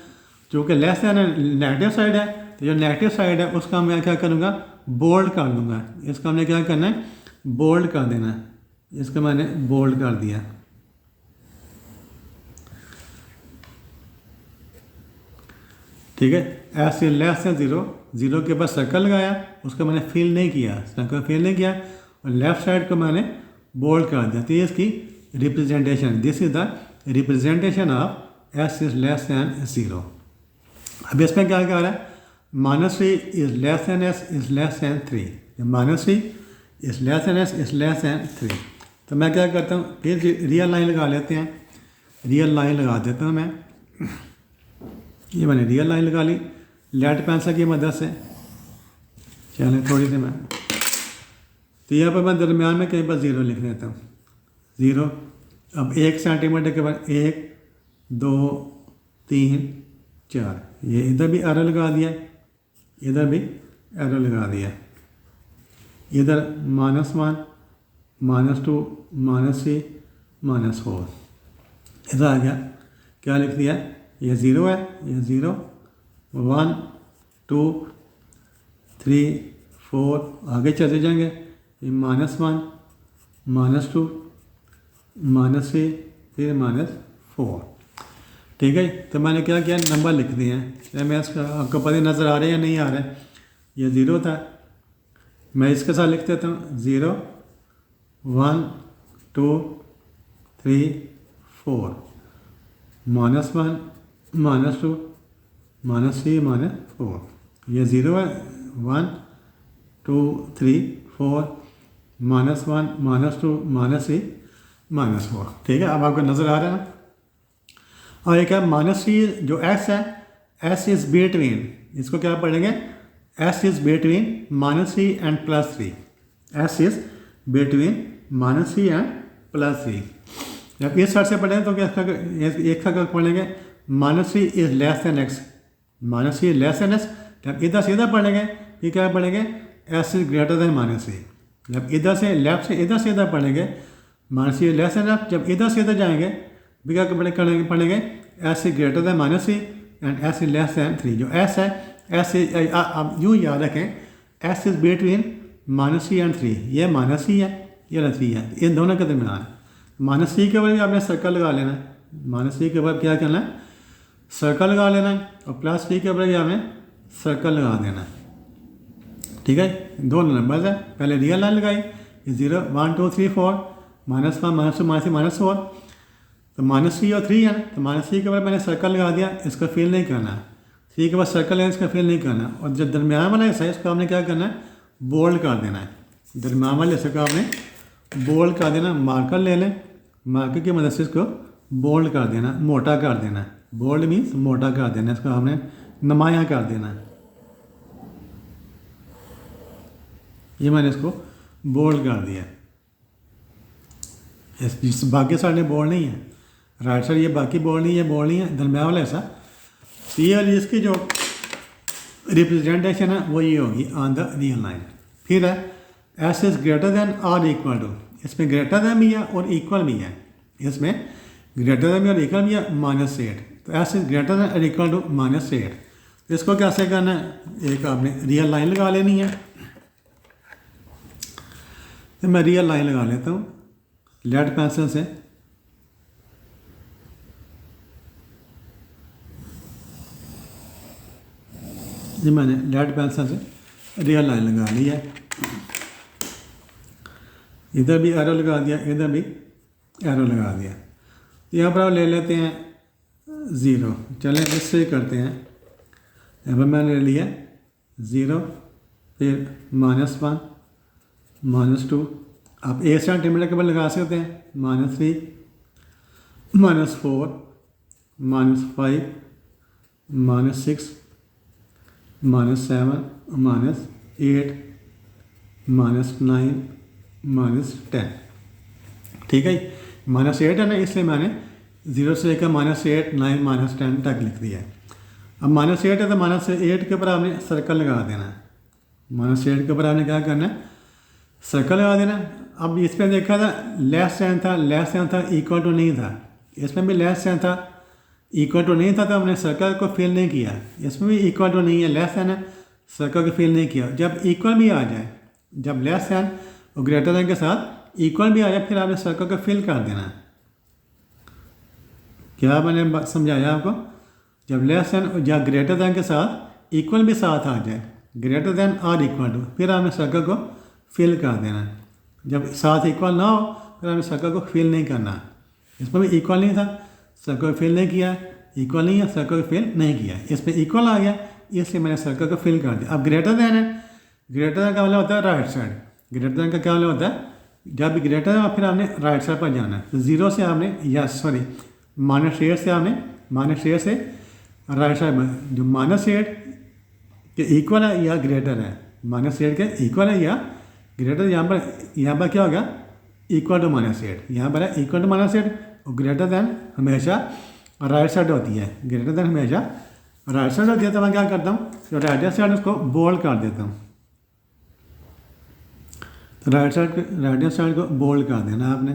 A: चूँकि लेस देन नेगेटिव साइड है, तो जो नेगेटिव साइड है उसका मैं क्या करूँगा, बोल्ड कर दूँगा। इसका हमने क्या करना है, बोल्ड कर देना है, इसको मैंने बोल्ड कर दिया। ठीक है, एस इज लेस देन 0, 0 के पास सर्कल लगाया, उसको मैंने फिल नहीं किया, सर्कल फिल नहीं किया, और लेफ्ट साइड को मैंने बोल्ड कर दिया। तो ये इसकी representation, this is the representation of S is less then 0। अब इसमें क्या कह रहा है, -3 is less then S is less then 3। -3 इस लेस दैन एस इस लेस दैन 3। तो मैं क्या करता हूँ, फिर रियल लाइन लगा लेते हैं, रियल लाइन लगा देता हूँ मैं। ये मैंने रियल लाइन लगा ली लेड पेंसिल की मदद से। चलें थोड़ी सी मैं, तो यहाँ पर मैं दरमियान में कहीं पर ज़ीरो लिख देता हूँ, ज़ीरो। अब 1 सेंटीमीटर के बाद 1 2 3 4, ये इधर भी एरो लगा दिया, इधर भी एरो लगा दिया। इधर -1 -2 -3 -4, इधर आ गया। क्या लिख दिया, ये 0 है, ये 0 1 2 3 4, आगे चलते जाएंगे। ये -1 -2 -3 फिर -4। ठीक है, तो मैंने क्या किया, नंबर लिख दिए हैं। मैं इसका आपको पता नज़र आ रहे हैं या नहीं आ रहे। ये 0 था, मैं इसके साथ लिख देता हूँ 0 1 2 3 4 -1 -2 -3 -4। ये 0 है, 1 2 3 4 -1 -2 -3 -4। ठीक है, अब आपको नज़र आ रहा है ना। और एक है -3 जो s है, s इज़ बिटवीन, इसको क्या पढ़ेंगे, s is between -3 and +3। s is between -3 and +3। जब इस साइड से पढ़ेंगे तो क्या एक का पढ़ेंगे, -3 is less then x, -3 is less then x। जब इधर से इधर पढ़ेंगे ये क्या पढ़ेंगे, s इज़ ग्रेटर दैन -3। जब इधर से लेफ्ट से इधर पढ़ेंगे -3 इज़ लेस दैन f। जब इधर से इधर जाएंगे भी क्या पढ़ेंगे, s is greater then -3 and s is less then 3। जो s है, s आप यूँ याद रखें, s इज़ बिटवीन -3 एंड 3। ये -3 है, ये 3 है, इन दोनों के दरमियान। -3 के ऊपर भी आपने सर्कल लगा लेना है, -3 के ऊपर क्या करना है, सर्कल लगा लेना है। और +3 के ऊपर भी आपने सर्कल लगा देना है। ठीक है, दो नंबर्स है, पहले रियल लाइन लगाई, 0 1 2 3 4 -1 -2 -3 -4। तो -3 और 3 है ना, तो -3 के बाद मैंने सर्कल लगा दिया, इसका फिल नहीं करना। 3 के बाद सर्कल है, इसका फिल नहीं करना। और जब दरमियान वाला हिस्सा है इसको आपने क्या करना है, बोल्ड कर देना है। दरमियान वाले हिस्से को आपने बोल्ड कर देना, मार्कर ले लें, मार्कर की मदद से इसको बोल्ड कर देना, मोटा कर देना। बोल्ड मीन्स मोटा कर देना, इसको आपने नुमाया कर देना। ये मैंने इसको बोल्ड कर दिया। इस बाकी साइड में बोल्ड नहीं है, राइट साइड ये बाकी बोल्ड नहीं है, बोल्ड नहीं है, दरमियान वाला ऐसा। तो ये वाली इसकी जो रिप्रेजेंटेशन है वो ये होगी ऑन द रियल लाइन। फिर है एस इज़ ग्रेटर दैन और इक्वल टू, इसमें ग्रेटर दैन भी है और इक्वल भी है, इसमें ग्रेटर दैन भी और इक्वल भी है -8। तो एस इज़ ग्रेटर दैन और इक्वल टू -8। तो इसको कैसे करना है, एक आपने रियल लाइन लगा लेनी है। तो मैं रियल लाइन लगा लेता हूँ लेड पेंसिल से। जी मैंने लेड पेंसिल से रियल लाइन लगा ली है, इधर भी एरो लगा दिया, इधर भी एरो लगा दिया। यहाँ पर आप ले लेते हैं 0, चलें इससे करते हैं। यहाँ पर मैंने ले लिया 0, फिर -1 -2, आप 1 सेंटीमीटर के ऊपर लगा सकते हैं, -3 -4 -5 -6 -7 -8 -9 -10। ठीक है, -8 है ना, इसलिए मैंने 0 से लेकर -8 9 -10 तक लिख दिया। अब -8 है तो -8 के ऊपर आपने सर्कल लगा देना है। -8 के ऊपर आपने क्या करना है, सर्कल लगा देना। अब इस पर देखा था लेस साइन था, लेस साइन था, इक्वल टू नहीं था। इसमें भी लेस साइन था, इक्वल टू नहीं था, तो हमने सर्कल को फिल नहीं किया। इसमें भी इक्वल टू नहीं है, लेस साइन है, सर्कल को फिल नहीं किया। जब इक्वल भी आ जाए, जब लेस साइन और ग्रेटर साइन के साथ इक्वल भी आ जाए, फिर आपने सर्कल को फिल कर देना है। क्या मैंने समझाया आपको, जब लेस साइन या ग्रेटर साइन के साथ इक्वल भी साथ आ जाए, ग्रेटर देन और इक्वल टू, फिर आपने सर्कल को फिल कर देना है। जब साथ इक्वल ना हो फिर हमें सर्कल को फिल नहीं करना। इसमें भी इक्वल नहीं था, सर्कल फिल नहीं किया, इक्वल नहीं है, सर्कल फिल नहीं किया। इस पर इक्वल आ गया, इसलिए मैंने सर्कल को फिल कर दिया। अब ग्रेटर देन है, ग्रेटर देन का मतलब होता है राइट साइड। ग्रेटर दैन का क्या मतलब होता है, जब ग्रेटर है फिर आपने राइट साइड पर जाना है। तो ज़ीरो से आपने -8 से आपने -8 से राइट साइड में जो -8 के इक्वल है या ग्रेटर है, -8 के इक्वल है या ग्रेटर, यहाँ पर क्या होगा, इक्वल टू -8, यहाँ पर है इक्वल टू -8 और ग्रेटर दैन हमेशा राइट साइड होती है, ग्रेटर दैन हमेशा राइट साइड होती है। तो मैं क्या करता हूँ, जो राइट हैंड साइड उसको बोल्ड कर देता हूँ। तो राइट हैंड साइड को बोल्ड कर देना आपने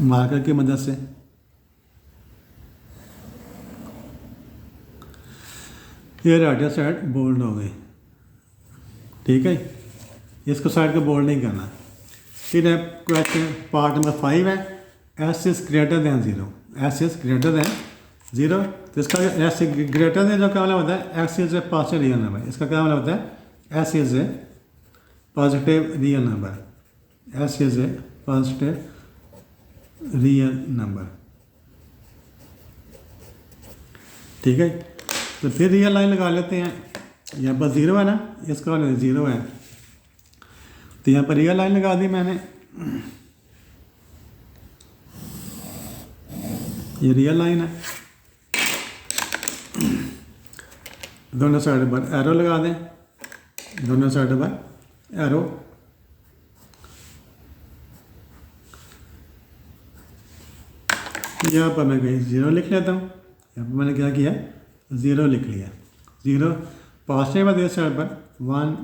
A: मार्कर की मदद से। ये राइट हैंड साइड बोल्ड हो गई, ठीक है। इसको साइड को बोल्ड नहीं करना। फिर है क्वेश्चन पार्ट नंबर 5 है, s is greater than 0, S is greater than 0। तो इसका एस ग्रेटर दैन जो क्या मतलब होता है, x is a positive real number, इसका क्या मतलब होता है, s is a positive real number, S is a positive real number, ठीक है। तो फिर रियल लाइन लगा लेते हैं, यहाँ पर 0 है ना, इसका 0 है, तो यहाँ पर रियल लाइन लगा दी मैंने। ये रियल लाइन है, दोनों साइड पर एरो लगा दें, दोनों साइड पर एरो। यहाँ पर मैं कहीं 0 लिख लेता हूँ, यहाँ पर मैंने क्या किया, 0 लिख लिया। 0 पॉजिटिव है, साइड पर 1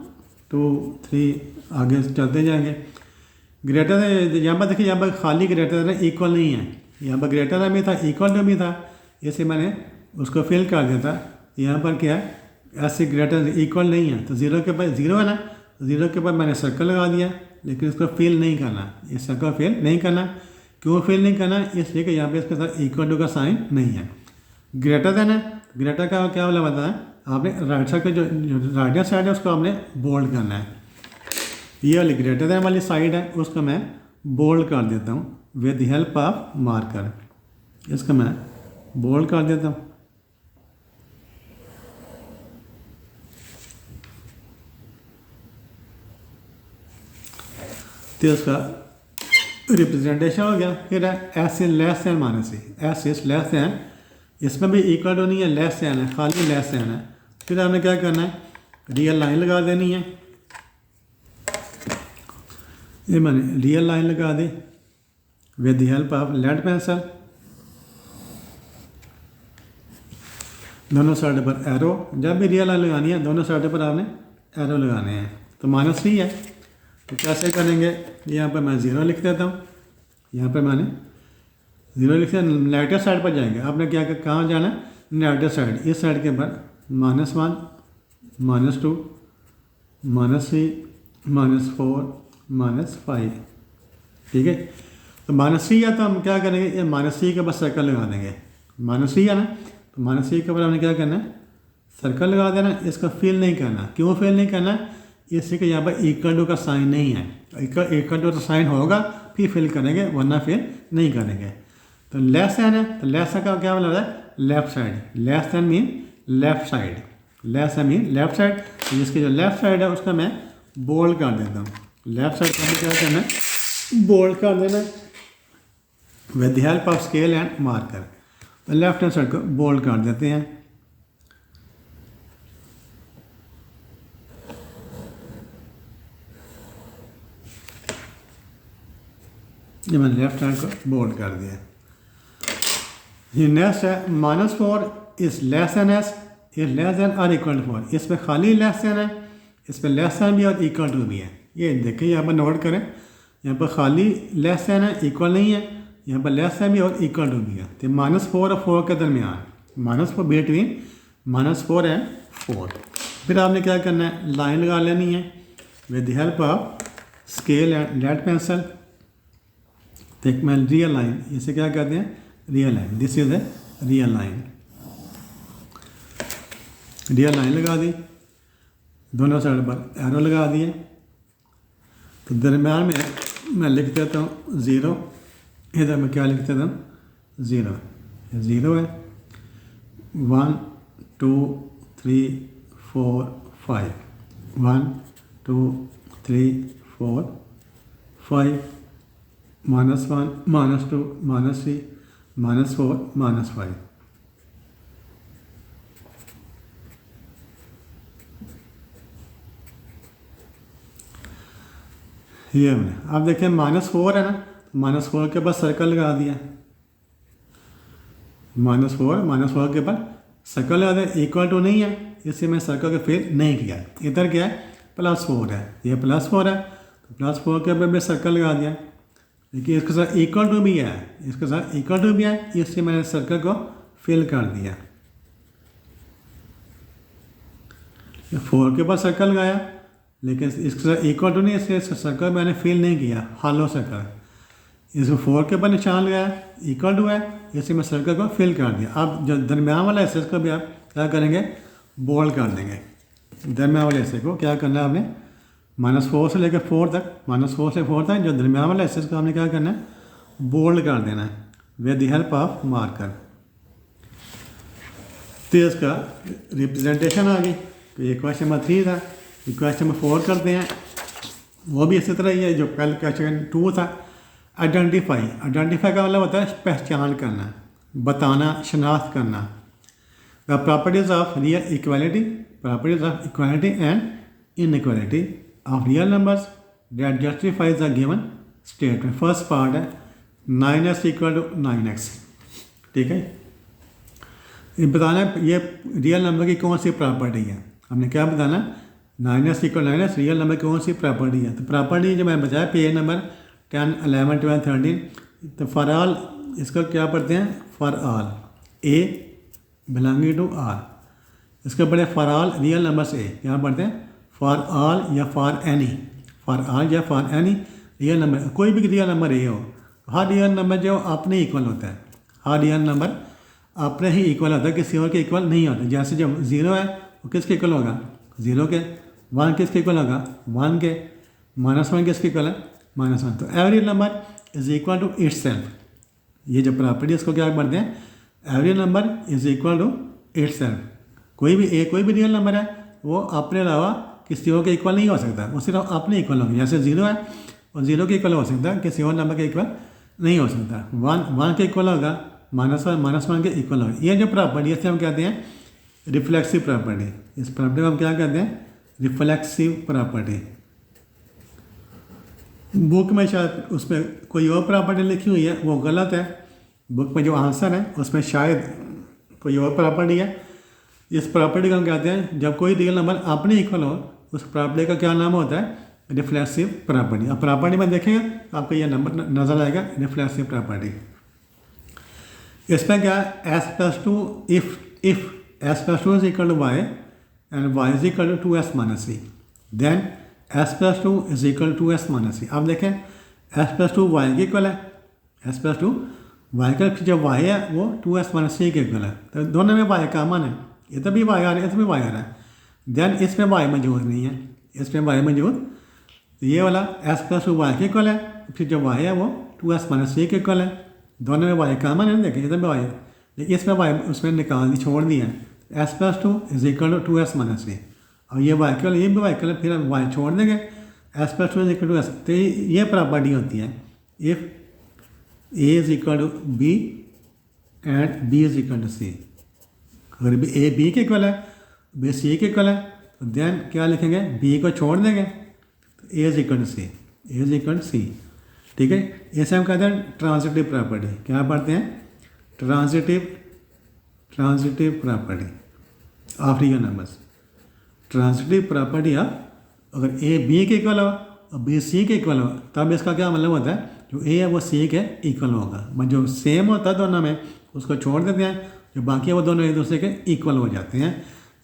A: 2 3 आगे चलते जाएंगे। ग्रेटर है, यहाँ पर देखिए, यहाँ पर खाली ग्रेटर है, इक्वल नहीं है, यहाँ पर ग्रेटर है भी था, इक्वल भी था, इसे मैंने उसको फिल कर दिया था। यहाँ पर क्या है, ऐसे ग्रेटर इक्वल नहीं है, तो 0 के ऊपर 0 है ना, 0 के ऊपर मैंने सर्कल लगा दिया, लेकिन इसको फिल नहीं करना, इस सर्कल फिल नहीं करना। क्यों फिल नहीं करना, इसलिए कि यहाँ पे इसके साथ इक्वल टू का साइन नहीं है। ग्रेटर देन है, ग्रेटर का क्या वाला बताया, आपने राइट साइड के जो राइट हैंड साइड है उसको आपने बोल्ड करना है। ये वाली ग्रेटर देन वाली साइड है, उसको मैं बोल्ड कर देता हूँ with the help of marker, इसको मैं बोल्ड कर देता हूँ। तो उसका रिप्रेजेंटेशन हो गया। फिर है s is less than minus c, s is less than, इसमें भी इक्वल तो नहीं है, लेस दैन है, खाली लेस दैन है। फिर आपने क्या करना है, रियल लाइन लगा देनी है। ये मैंने रियल लाइन लगा दी with the help of lead pencil, दोनों साइड पर एरो। जब भी रियल लाइन लगानी है दोनों साइड पर आपने एरो लगाने हैं। तो -3 है, तो कैसे करेंगे, यहाँ पर मैं 0 लिख देता हूँ, यहाँ पर मैंने 0 लिख दिया। नेगेटिव साइड पर जाएंगे, आपने क्या कहाँ जाना है, नेगेटिव साइड, इस साइड के ऊपर -1 -2 -3 -4 -5, ठीक है। तो -3 है, तो हम क्या करेंगे, ये -3 के ऊपर सर्कल लगा देंगे। -3 है ना, तो -3 के ऊपर हमने क्या करना है, सर्कल लगा देना। इसका फिल नहीं करना, क्यों फिल नहीं करना, इससे कि यहाँ पर इक्वल टू का साइन नहीं है, इक्वल टू का साइन होगा फिर फिल करेंगे, वरना फिल नहीं करेंगे। तो लेस दैन है, तो लेस का क्या मतलब है, left side, less than mean left side, less than mean left side. तो जिसकी जो लेफ्ट साइड है उसका मैं बोल्ड कर देता हूँ, लेफ्ट साइड का क्या करना है, बोल्ड कर देना with the help of scale and marker. तो लेफ्ट हैंड साइड को बोल्ड कर देते हैं। ये मैंने लेफ्ट हैंड को बोल्ड कर दिया। ये नेक्स्ट है, -4 is less then S, is less then और इक्वल टू 4। इसमें खाली लेस दैन है, इसमें लेस दैन भी और इक्वल टू भी है। ये देखिए, यहाँ पर नोट करें, यहाँ पर खाली लेस दैन है, इक्वल नहीं है, यहाँ पर लेस दैन भी और इक्वल टू भी है। तो -4 और 4 के दरमियान, -4 बिटवीन -4 एंड 4। फिर आपने क्या करना है, लाइन लगा लेनी है with the help of scale and lead pencil. तो एक मैं रियल लाइन, इसे क्या कहते हैं, real line, this is a real line. Real line लगा दी, दोनों साइड पर एरो लगा दिए। तो दरम्यान में मैं लिख देता हूँ 0, इधर मैं क्या लिख देता हूँ, 0, 0 है, 1 2 3 4 5, 1 2 3 4 5 -1 -2 -3 -4 -5। ये हमने अब देखें -4 है ना, -4 के बाद सर्कल लगा दिया, -4 के बाद सर्कल लगा दिया, इक्वल टू नहीं है इसलिए मैं सर्कल के फिल नहीं किया। इधर क्या है +4 है, ये +4 है तो +4 के बाद मैं सर्कल लगा दिया, लेकिन इसके साथ इक्वल टू भी है, इसके साथ इक्वल टू भी है इसलिए मैंने सर्कल को फिल कर दिया। 4 के बाद सर्कल लगाया लेकिन इसके साथ इक्वल टू नहीं इसलिए सर्कल मैंने फिल नहीं किया, हॉलो सर्कल। इसको 4 के बाद निशान लगाया, इक्वल टू है इसलिए मैं सर्कल को फिल कर दिया। अब जो दरमियान वाला हिस्से को भी आप क्या करेंगे बोल्ड कर देंगे। दरमियान वाले हिस्से को क्या करना है आपने -4 से लेकर 4 तक, -4 से 4 तक जो दरमियान वाला हिस्से को हमने क्या करना है बोल्ड कर देना है with the help of marker. तो इसका रिप्रेजेंटेशन आ गई। तो ये क्वेश्चन नंबर 3 था। क्वेश्चन नंबर 4 करते हैं, वो भी इसी तरह ही है जो पहले क्वेश्चन 2 था। आइडेंटिफाई का मतलब होता है पहचान करना, बताना, शनाख्त करना। The properties of real equality and inequality of real numbers that justifies the given statement. First part है 9x = 9x। ठीक है, ये बताना है ये रियल नंबर की कौन सी प्रॉपर्टी है। हमने क्या बताना 9x = 9x रियल नंबर की कौन सी प्रॉपर्टी है। तो प्रॉपर्टी जो मैं बताया पेज नंबर 10, 11, 12, 13। तो फॉर ऑल इसका क्या पढ़ते हैं for all a belonging to R. इसके बड़े फॉर ऑल रियल नंबर से क्या पढ़ते हैं फॉर ऑल या फॉर एनी, फॉर ऑल या फॉर एनी रियल नंबर। कोई भी रियल नंबर ए हो, हर रियल नंबर जो अपने इक्वल होता है, हर रियल नंबर अपने ही इक्वल होता है, किसी और के इक्वल नहीं होता। जैसे जब 0 है वो किसके इक्वल होगा 0 के, 1 किसके इक्वल होगा 1 के, -1 किसके इक्वल है -1। तो every number is equal to itself. ये जो प्रॉपर्टी इसको क्या पढ़ते हैं every number is equal to itself. कोई भी रियल नंबर है वो अपने अलावा किसी और के इक्वल नहीं हो सकता, वो सिर्फ अपने इक्वल होंगे। जैसे 0 है और 0 के इक्वल हो सकता है, किसी और नंबर के इक्वल नहीं हो सकता। 1 के इक्वल होगा, -1 के इक्वल होगा। ये जो प्रॉपर्टी है इसे हम कहते हैं रिफ्लेक्सिव प्रॉपर्टी। इस प्रॉपर्टी को हम क्या कहते हैं रिफ्लेक्सिव प्रॉपर्टी। बुक में शायद उसमें कोई और प्रॉपर्टी लिखी हुई है वो गलत है। बुक में जो आंसर है उसमें शायद कोई और प्रॉपर्टी है। इस प्रॉपर्टी को हम कहते हैं जब कोई रियल नंबर अपने इक्वल हो उस प्रॉपर्टी का क्या नाम होता है रिफ्लेक्सिव प्रॉपर्टी। अब प्रॉपर्टी में देखेंगे आपको यह नंबर नजर आएगा रिफ्लेक्सिव प्रॉपर्टी। इसमें क्या है s+2 if s+2 is equal to y and y is equal to 2s minus c, then s+2 is equal to 2s minus c। अब देखें s+2 y के इक्वल है, s+2 y का जो y है वो 2s minus c के इक्वल है। तो दोनों में y कॉमन है, इधर भी y आ रहा है इधर भी y आ रहा है। देन इसमें y मौजूद नहीं है, इसमें y मौजूद, ये वाला s+2 y के इक्वल है, फिर जो y है वो 2s minus c के इक्वल है। दोनों में y कॉमन है, देखें इधर भी y है लेकिन इसमें y उसमें निकाल दी छोड़ दिया है। s+2 is equal to 2s minus c। और ये y इक्वल ये भी y इक्वल फिर हम y छोड़ देंगे s+2 is equal to s। तो ये प्रॉपर्टी होती है if a is equal to b and b is equal to c। अगर a b के इक्वल है b c के इक्वल है तो देन क्या लिखेंगे b को छोड़ देंगे तो a is equal to c, a is equal to c। ठीक है, इसे हम कहते हैं ट्रांजिटिव प्रॉपर्टी। क्या पढ़ते हैं transitive property of real numbers. Transitive property of अगर ए बी के इक्वल हो और बी सी के इक्वल हो तब इसका क्या मतलब होता है जो ए है वो सी के इक्वल होगा। मतलब जो सेम होता है दोनों में उसको छोड़ देते हैं, जो बाकी है वो दोनों एक दूसरे के इक्वल हो जाते हैं।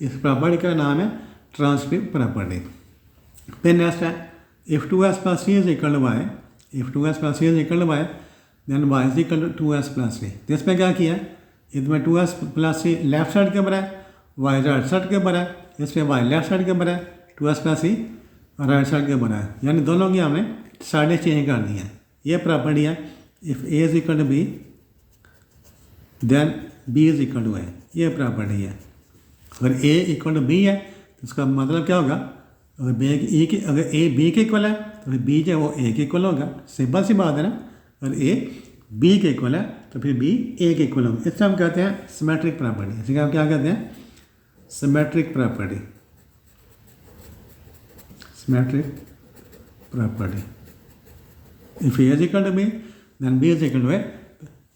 A: इस प्रॉपर्टी का नाम है ट्रांजिटिव प्रॉपर्टी। फिर नेक्स्ट है if 2s + c is equal to y, if 2s + c is equal to y then y is equal to 2s + c। तो इसमें क्या किया है इसमें 2s + c लेफ्ट साइड के ऊपर है, y राइट साइड के ऊपर है, इसमें y लेफ्ट साइड के ऊपर है, 2s + c राइट साइड के ऊपर है। यानी दोनों की हमने साइडें चेंज कर दी हैं। ये प्रॉपर्टी है if a is equal to b then b is equal to a। ये प्रॉपर्टी है। अगर a इक्वल टू b है तो इसका मतलब क्या होगा अगर बी ए के अगर ए बी के इक्वल है तो फिर बी जो है वो ए के इक्वल होगा। सिंपल सी बात है ना। अगर ए बी के इक्वल है तो फिर बी ए के इक्वल होगा। इससे हम कहते हैं सिमेट्रिक प्रॉपर्टी। इसे हम क्या कहते हैं? Symmetric property. Symmetric property. If A is equal to B then B is equal to A.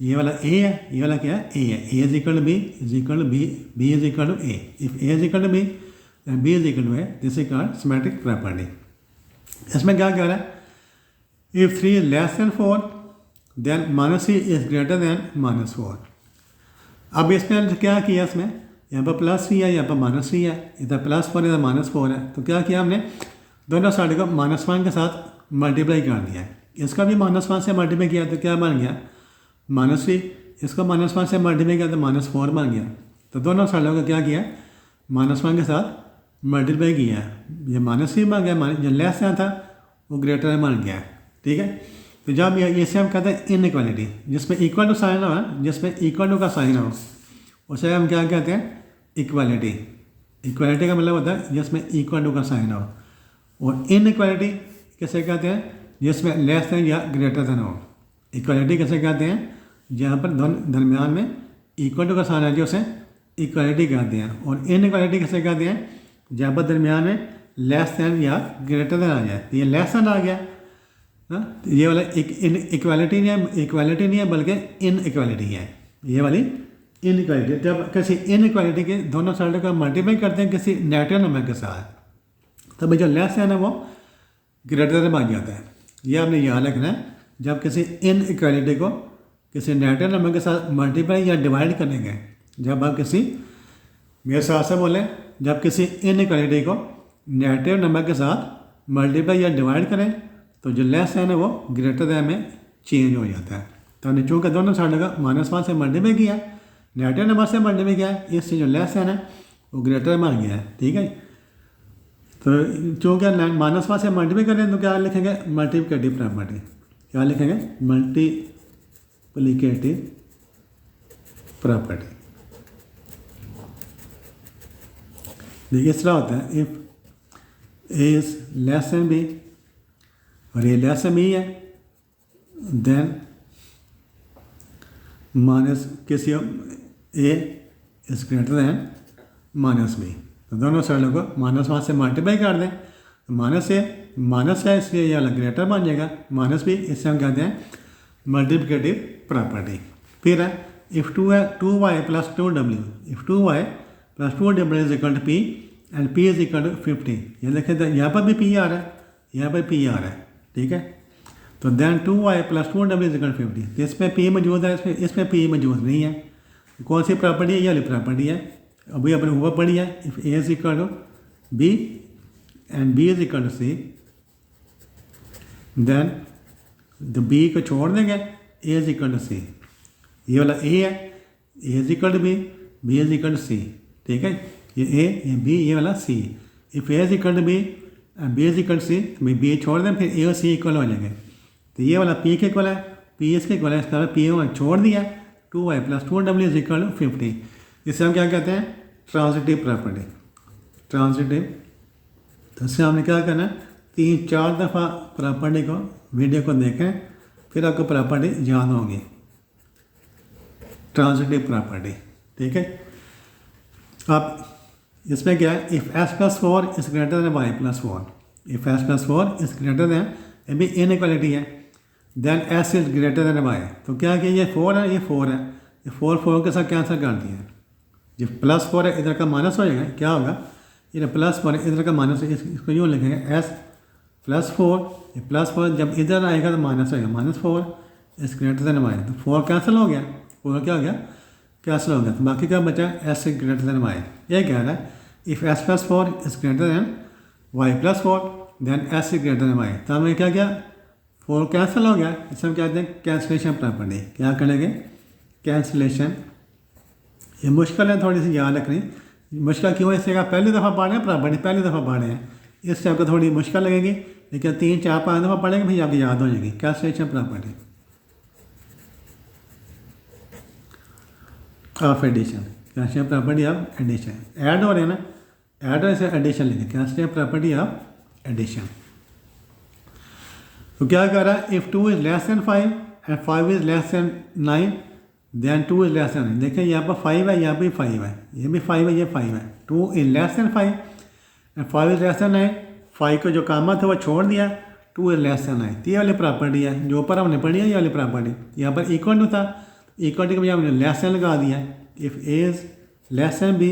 A: ये वाला ए है, ये वाला क्या है? ए है। A is equal to B is equal to B, B is equal to A. If A is equal to B then B is equal to A. This is called symmetric property. इसमें क्या कह रहा है? If 3 is less than 4 then minus 3 is greater than minus 4। अब इसने क्या किया? इसमें यहाँ पर प्लस 3 है, यहाँ पर माइनस 3 है, इधर प्लस 4 इधर माइनस 4 है। तो क्या किया हमने? दोनों साइड को माइनस 1 के साथ मल्टीप्लाई कर दिया है। इसका भी माइनस 1 से मल्टीप्लाई किया तो क्या बन गया? माइनस 3। इसको माइनस 1 से मल्टीप्लाई किया तो माइनस 4 बन गया। तो दोनों साइडों का क्या किया? माइनस 1 के साथ मल्टीप्लाई किया है। ये माइनस 3 बन गया, जो लेस यहाँ था वो ग्रेटर बन गया। ठीक है। तो जब इसे हम कहते हैं इनइक्वालिटी, जिसमें इक्वल टू साइन हो, जिसमें इक्वल टू का साइन हो, उसे हम क्या कहते हैं? इक्वालिटी। इक्वालिटी का मतलब होता है जिसमें इक्वल टू का साइन हो। और इनइक्वालिटी कैसे कहते हैं? जिसमें लेस देन या ग्रेटर देन हो। इक्वालिटी कैसे कहते हैं? जहाँ पर दोनों दरमियान में इक्वल टू का साइन है जो उसे इक्वालिटी कहते हैं। और इनइक्वालिटी कैसे कहते हैं? जहाँ पर दरमियान में लेस देन या ग्रेटर देन आ जाए। तो ये लेस देन आ गया ना, तो ये वाला इक्वालिटी नहीं है बल्कि इनइक्वालिटी है। ये वाली इनइक्वालिटी। जब किसी इनइक्वालिटी के दोनों साइडों का मल्टीप्लाई करते हैं किसी नेगेटिव नंबर के साथ, तब जो लेस है ना वो ग्रेटर देन बन जाता है। ये आपने याद रखना है। जब किसी इनइक्वालिटी को किसी नेगेटिव नंबर के साथ मल्टीप्लाई या डिवाइड करेंगे, जब आप किसी, मेरे साथ से बोलें, जब किसी इनइक्वालिटी को नेगेटिव नंबर के साथ मल्टीप्लाई या डिवाइड करें तो जो लेस है ना वो ग्रेटर देन में चेंज हो जाता है। तो हमने चूँकि दोनों साइडों का माइनस 1 से मल्टीप्लाई किया, नेगेटिव नंबर से मल्टीप्लाई किया, इससे जो लेस है ना वो ग्रेटर बन गया है। ठीक है। तो चूँकि माइनस 1 से मल्टीप्लाई करें तो क्या लिखेंगे? Multiplicative property. क्या लिखेंगे? Multiplicative property. देखिए इस तरह होता है। If A is less than B और ये लेस देन बी है, देन माइनस किसी A is greater than minus B. तो दोनों साइडों को माइनस 1 से मल्टीप्लाई कर दें तो माइनस है इसलिए यह ग्रेटर बन जाएगा। माइनस बी, इससे हम कहते हैं मल्टीप्लिकेटिव प्रॉपर्टी। फिर है if 2y plus 2w, if 2y plus 2w is equal to p and p is equal to 50। ये देखें तो यहाँ पर भी p आ रहा है, यहाँ पर p आ रहा है। ठीक है। तो then 2y plus 2w is equal to 50। तो इसमें p मौजूद है, इसमें p मौजूद नहीं है। कौन सी प्रॉपर्टी है? ये वाली प्रॉपर्टी है, अभी अपने ऊपर पढ़ी है। If a is equal to b and b is equal to c, then तो b को छोड़ देंगे, a is equal to c। ये वाला a है, a is equal to b, b is equal to c। ठीक है। ये a, ये b, ये वाला c। If a is equal to b and b is equal to c, तो b छोड़ दें, फिर a और c इक्वल हो जाएंगे। तो ये वाला p के इक्वल है, p इसके इक्वल है, इसका p छोड़ दिया। 2y plus 2w is equal to 50। इसे हम क्या कहते हैं? Transitive property. ट्रांजिटिव। तो इससे हमने क्या करना है? 3-4 दफ़ा प्रॉपर्टी को, वीडियो को देखें, फिर आपको प्रॉपर्टी याद होगी। Transitive property. ठीक है। अब इसमें क्या है? If s plus 4 is greater than y plus 4, if s plus 4 is greater than, ये भी इनइक्वालिटी है, then s is greater than y। तो क्या कि ये 4 है, ये 4 है, ये 4 के साथ कैंसिल कर दिया। जब प्लस 4 है इधर का माइनस हो जाएगा, क्या होगा? ये प्लस 4 है इधर का माइनस, इसको यूँ लिखेंगे s प्लस 4, ये प्लस 4 जब इधर आएगा तो माइनस होएगा, minus 4 is greater than y। तो 4 कैंसिल हो गया, 4 क्या हो गया? कैंसिल हो गया। तो बाकी क्या बचा? s is greater than y। ये कह रहा है if s plus 4 is greater than y plus 4 then s is greater than y। तो हमें क्या किया? 4 कैंसिल हो गया। इसे हम कहते हैं कैंसिलेशन प्रॉपर्टी। क्या करेंगे? कैंसिलेशन। ये मुश्किल है थोड़ी सी याद रखनी। मुश्किल क्यों है? इससे आप पहली दफ़ा पढ़ रहे हैं प्रॉपर्टी, पहली दफ़ा पढ़ रहे हैं, इससे आपको थोड़ी मुश्किल लगेगी, लेकिन 3-4-5 दफ़ा पढ़ेंगे फिर आपको याद हो जाएगी। Cancellation property of addition. Cancellation property of addition. Add हो रहे हैं ना, ऐड हो से एडिशन लिखें। Cancellation property of addition. तो क्या कर रहा है, if 2 is less than 5 and 5 is less than 9 then 2 is less than 9। देखिए यहाँ पर 5 है, यहाँ पर 5 है, ये भी 5 है, ये 5 है। 2 is less than 5 and 5 is less than 9। 5 को जो कामा था वो छोड़ दिया, 2 इज़ लेस दैन 9। ये वाली प्रॉपर्टी है जो ऊपर हमने पढ़ी है, ये वाली प्रॉपर्टी। यहाँ पर इक्वल टू था, इक्वल टू के बजाय हमने लेस दैन लगा दिया। If A is less than B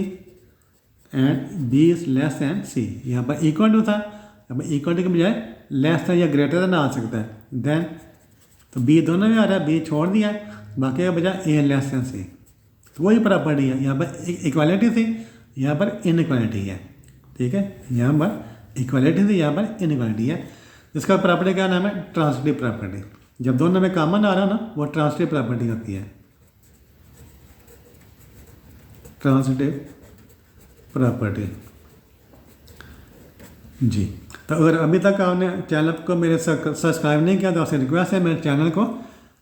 A: and B is less than C. यहाँ पर इक्वल टू था, अब इक्वल टू के बजाय लेस दैन या ग्रेटर दैन आ सकता है। देन तो बी दोनों में आ रहा है, बी छोड़ दिया, बाकी के बजाय ए लेस दैन सी। तो वही प्रॉपर्टी है, यहाँ पर इक्वालिटी थी, यहाँ पर इनइक्वालिटी है। ठीक है, यहाँ पर इक्वालिटी थी, यहाँ पर इनइक्वालिटी है। इसका प्रॉपर्टी क्या नाम है, ट्रांसिटिव प्रॉपर्टी। जब दोनों में कॉमन आ रहा है ना, वो ट्रांसिटिव प्रॉपर्टी होती है, ट्रांसिटिव प्रॉपर्टी जी। तो अगर अभी तक आपने चैनल को मेरे सब्सक्राइब नहीं किया तो आपसे रिक्वेस्ट है मेरे चैनल को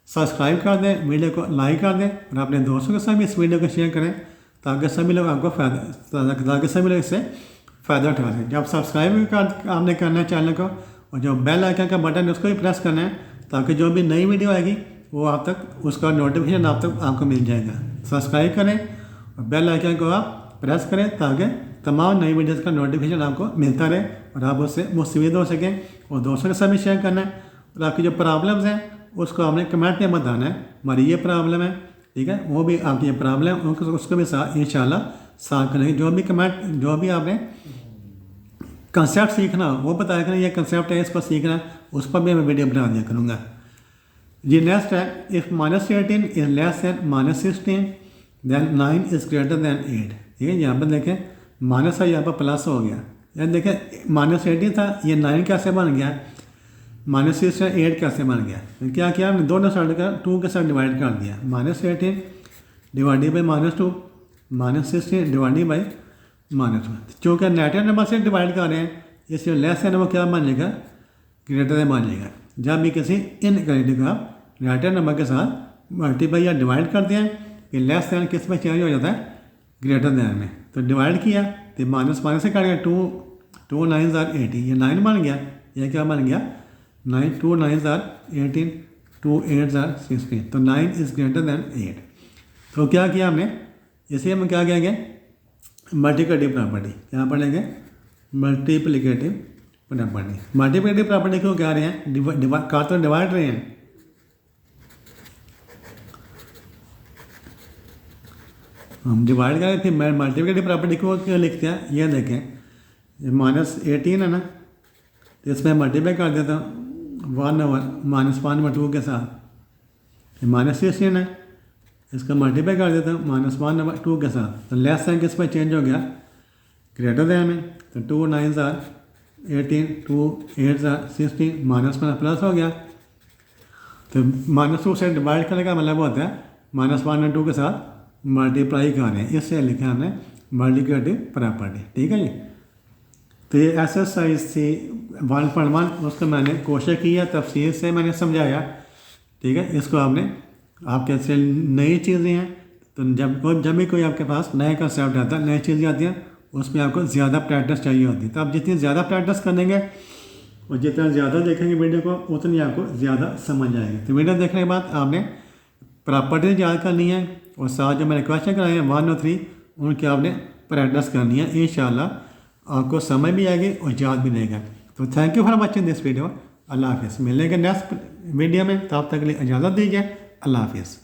A: सब्सक्राइब कर दें, वीडियो को लाइक कर दें और अपने दोस्तों के साथ भी इस वीडियो को शेयर करें ताकि सभी लोग आपको ताकि सभी लोग इससे फ़ायदा उठा सकें। जब सब्सक्राइब आपने करना है चैनल को, और जो बेल आइकन का बटन है उसको भी प्रेस करना है ताकि जो भी नई वीडियो आएगी वो आप तक उसका नोटिफिकेशन आपको मिल जाएगा। सब्सक्राइब करें और बेल आइकन को आप प्रेस करें ताकि तमाम नई वीडियोज़ का नोटिफिकेशन आपको मिलता रहे और आप उससे मुस्तफ़ीद हो सकें। और दोस्तों के साथ भी शेयर करना है। और आपकी जो प्रॉब्लम्स हैं उसको आपने कमेंट में बताना है, हमारी ये प्रॉब्लम है, ठीक है, वो भी आपकी ये प्रॉब्लम है, उसको भी इंशाल्लाह सॉल्व करेंगे। जो भी कमेंट, जो भी आपने कंसेप्ट सीखना वो बताया करें, ये कंसेप्ट है इसको सीखना है, उस पर भी मैं वीडियो बना दिया करूँगा। ये नेक्स्ट है, if -18 is less than -16 then 9 is greater than 8। ठीक है, यहाँ पर देखें माइनस है, यहाँ पर प्लस हो गया। यार देखें -18 था, ये 9 कैसे बन गया, -6 से 8 कैसे बन गया। तो क्या किया हमने, दोनों साइड का 2 के साथ डिवाइड कर दिया। -18 डिवाइडेड बाई -2, -16 डिवाइडेड बाई -2। चूँकि नेगेटिव नंबर से डिवाइड कर रहे हैं इसलिए लेस है वो क्या बन जाएगा, ग्रेटर देन बन जाएगा। जब भी किसी इनइक्वालिटी को आप नेगेटिव नंबर के साथ मल्टीप्लाई या डिवाइड करते हैं कि लेस दैन किस में चेंज हो जाता है, ग्रेटर दैन में। तो डिवाइड किया तो माइनस माइनस से काट गया, 2 9 ज़ार 18, ये 9 बन गया। ये क्या बन गया, 2 9 ज़ार 18, 2 8 ज़ार 16। तो 9 इज़ ग्रेटर दैन 8। तो क्या किया हमने, इसे हम क्या कहेंगे, मल्टीप्लिकेटिव प्रॉपर्टी। क्या पढ़ेंगे, मल्टीप्लिकेटिव प्रॉपर्टी। मल्टीप्लिकेटिव प्रॉपर्टी क्यों कह रहे हैं, का तो डिवाइड रहे हैं, हम डिवाइड करें फिर मल्टीप्लिकेटिव प्रॉपर्टी क्यों लिखते हैं। ये देखें, ये -18 है ना, तो इसमें मल्टीप्लाई कर देता हूँ 1 -1/2 के साथ। ये -16 है, इसका मल्टीप्लाई कर देता हूँ -1/2 के साथ। तो लेस साइन किस पर चेंज हो गया, ग्रेटर दैन में। तो 2 9 ज़ार 18, 2 8 ज़ार 16, माइनस में प्लस हो गया। तो -2 से डिवाइड करने का मतलब होता है -1/2 के साथ मल्टीप्लाई करें, इससे लिखा हमने मल्टीप्लिकेटिव प्रॉपर्टी। ठीक है जी। तो ये एक्सरसाइज थी 1.1, उसको मैंने कोशिश की है, तफसील से मैंने समझाया। ठीक है, इसको आपने, आपके से नई चीज़ें हैं तो जब भी कोई आपके पास नया कंसेप्ट आता है, नई चीज़ें आती हैं, उसमें आपको ज़्यादा प्रैक्टिस चाहिए होती है। तो आप जितनी ज़्यादा प्रैक्टिस करेंगे और जितना ज़्यादा देखेंगे वीडियो को, उतनी आपको ज़्यादा समझ आएगी। तो वीडियो देखने के बाद आपने प्रॉपर्टी याद करनी है और साथ जो मैंने क्वेश्चन कराए हैं 1 और 3, उनकी आपने प्रैक्टिस करनी है। इंशाल्लाह आपको समझ भी आएगी और याद भी रहेगा। तो thank you for watching this video. अल्लाह हाफिज़। मिलेंगे नेक्स्ट वीडियो में, तब तक के लिए इजाज़त दीजिए। अल्लाह हाफिज़।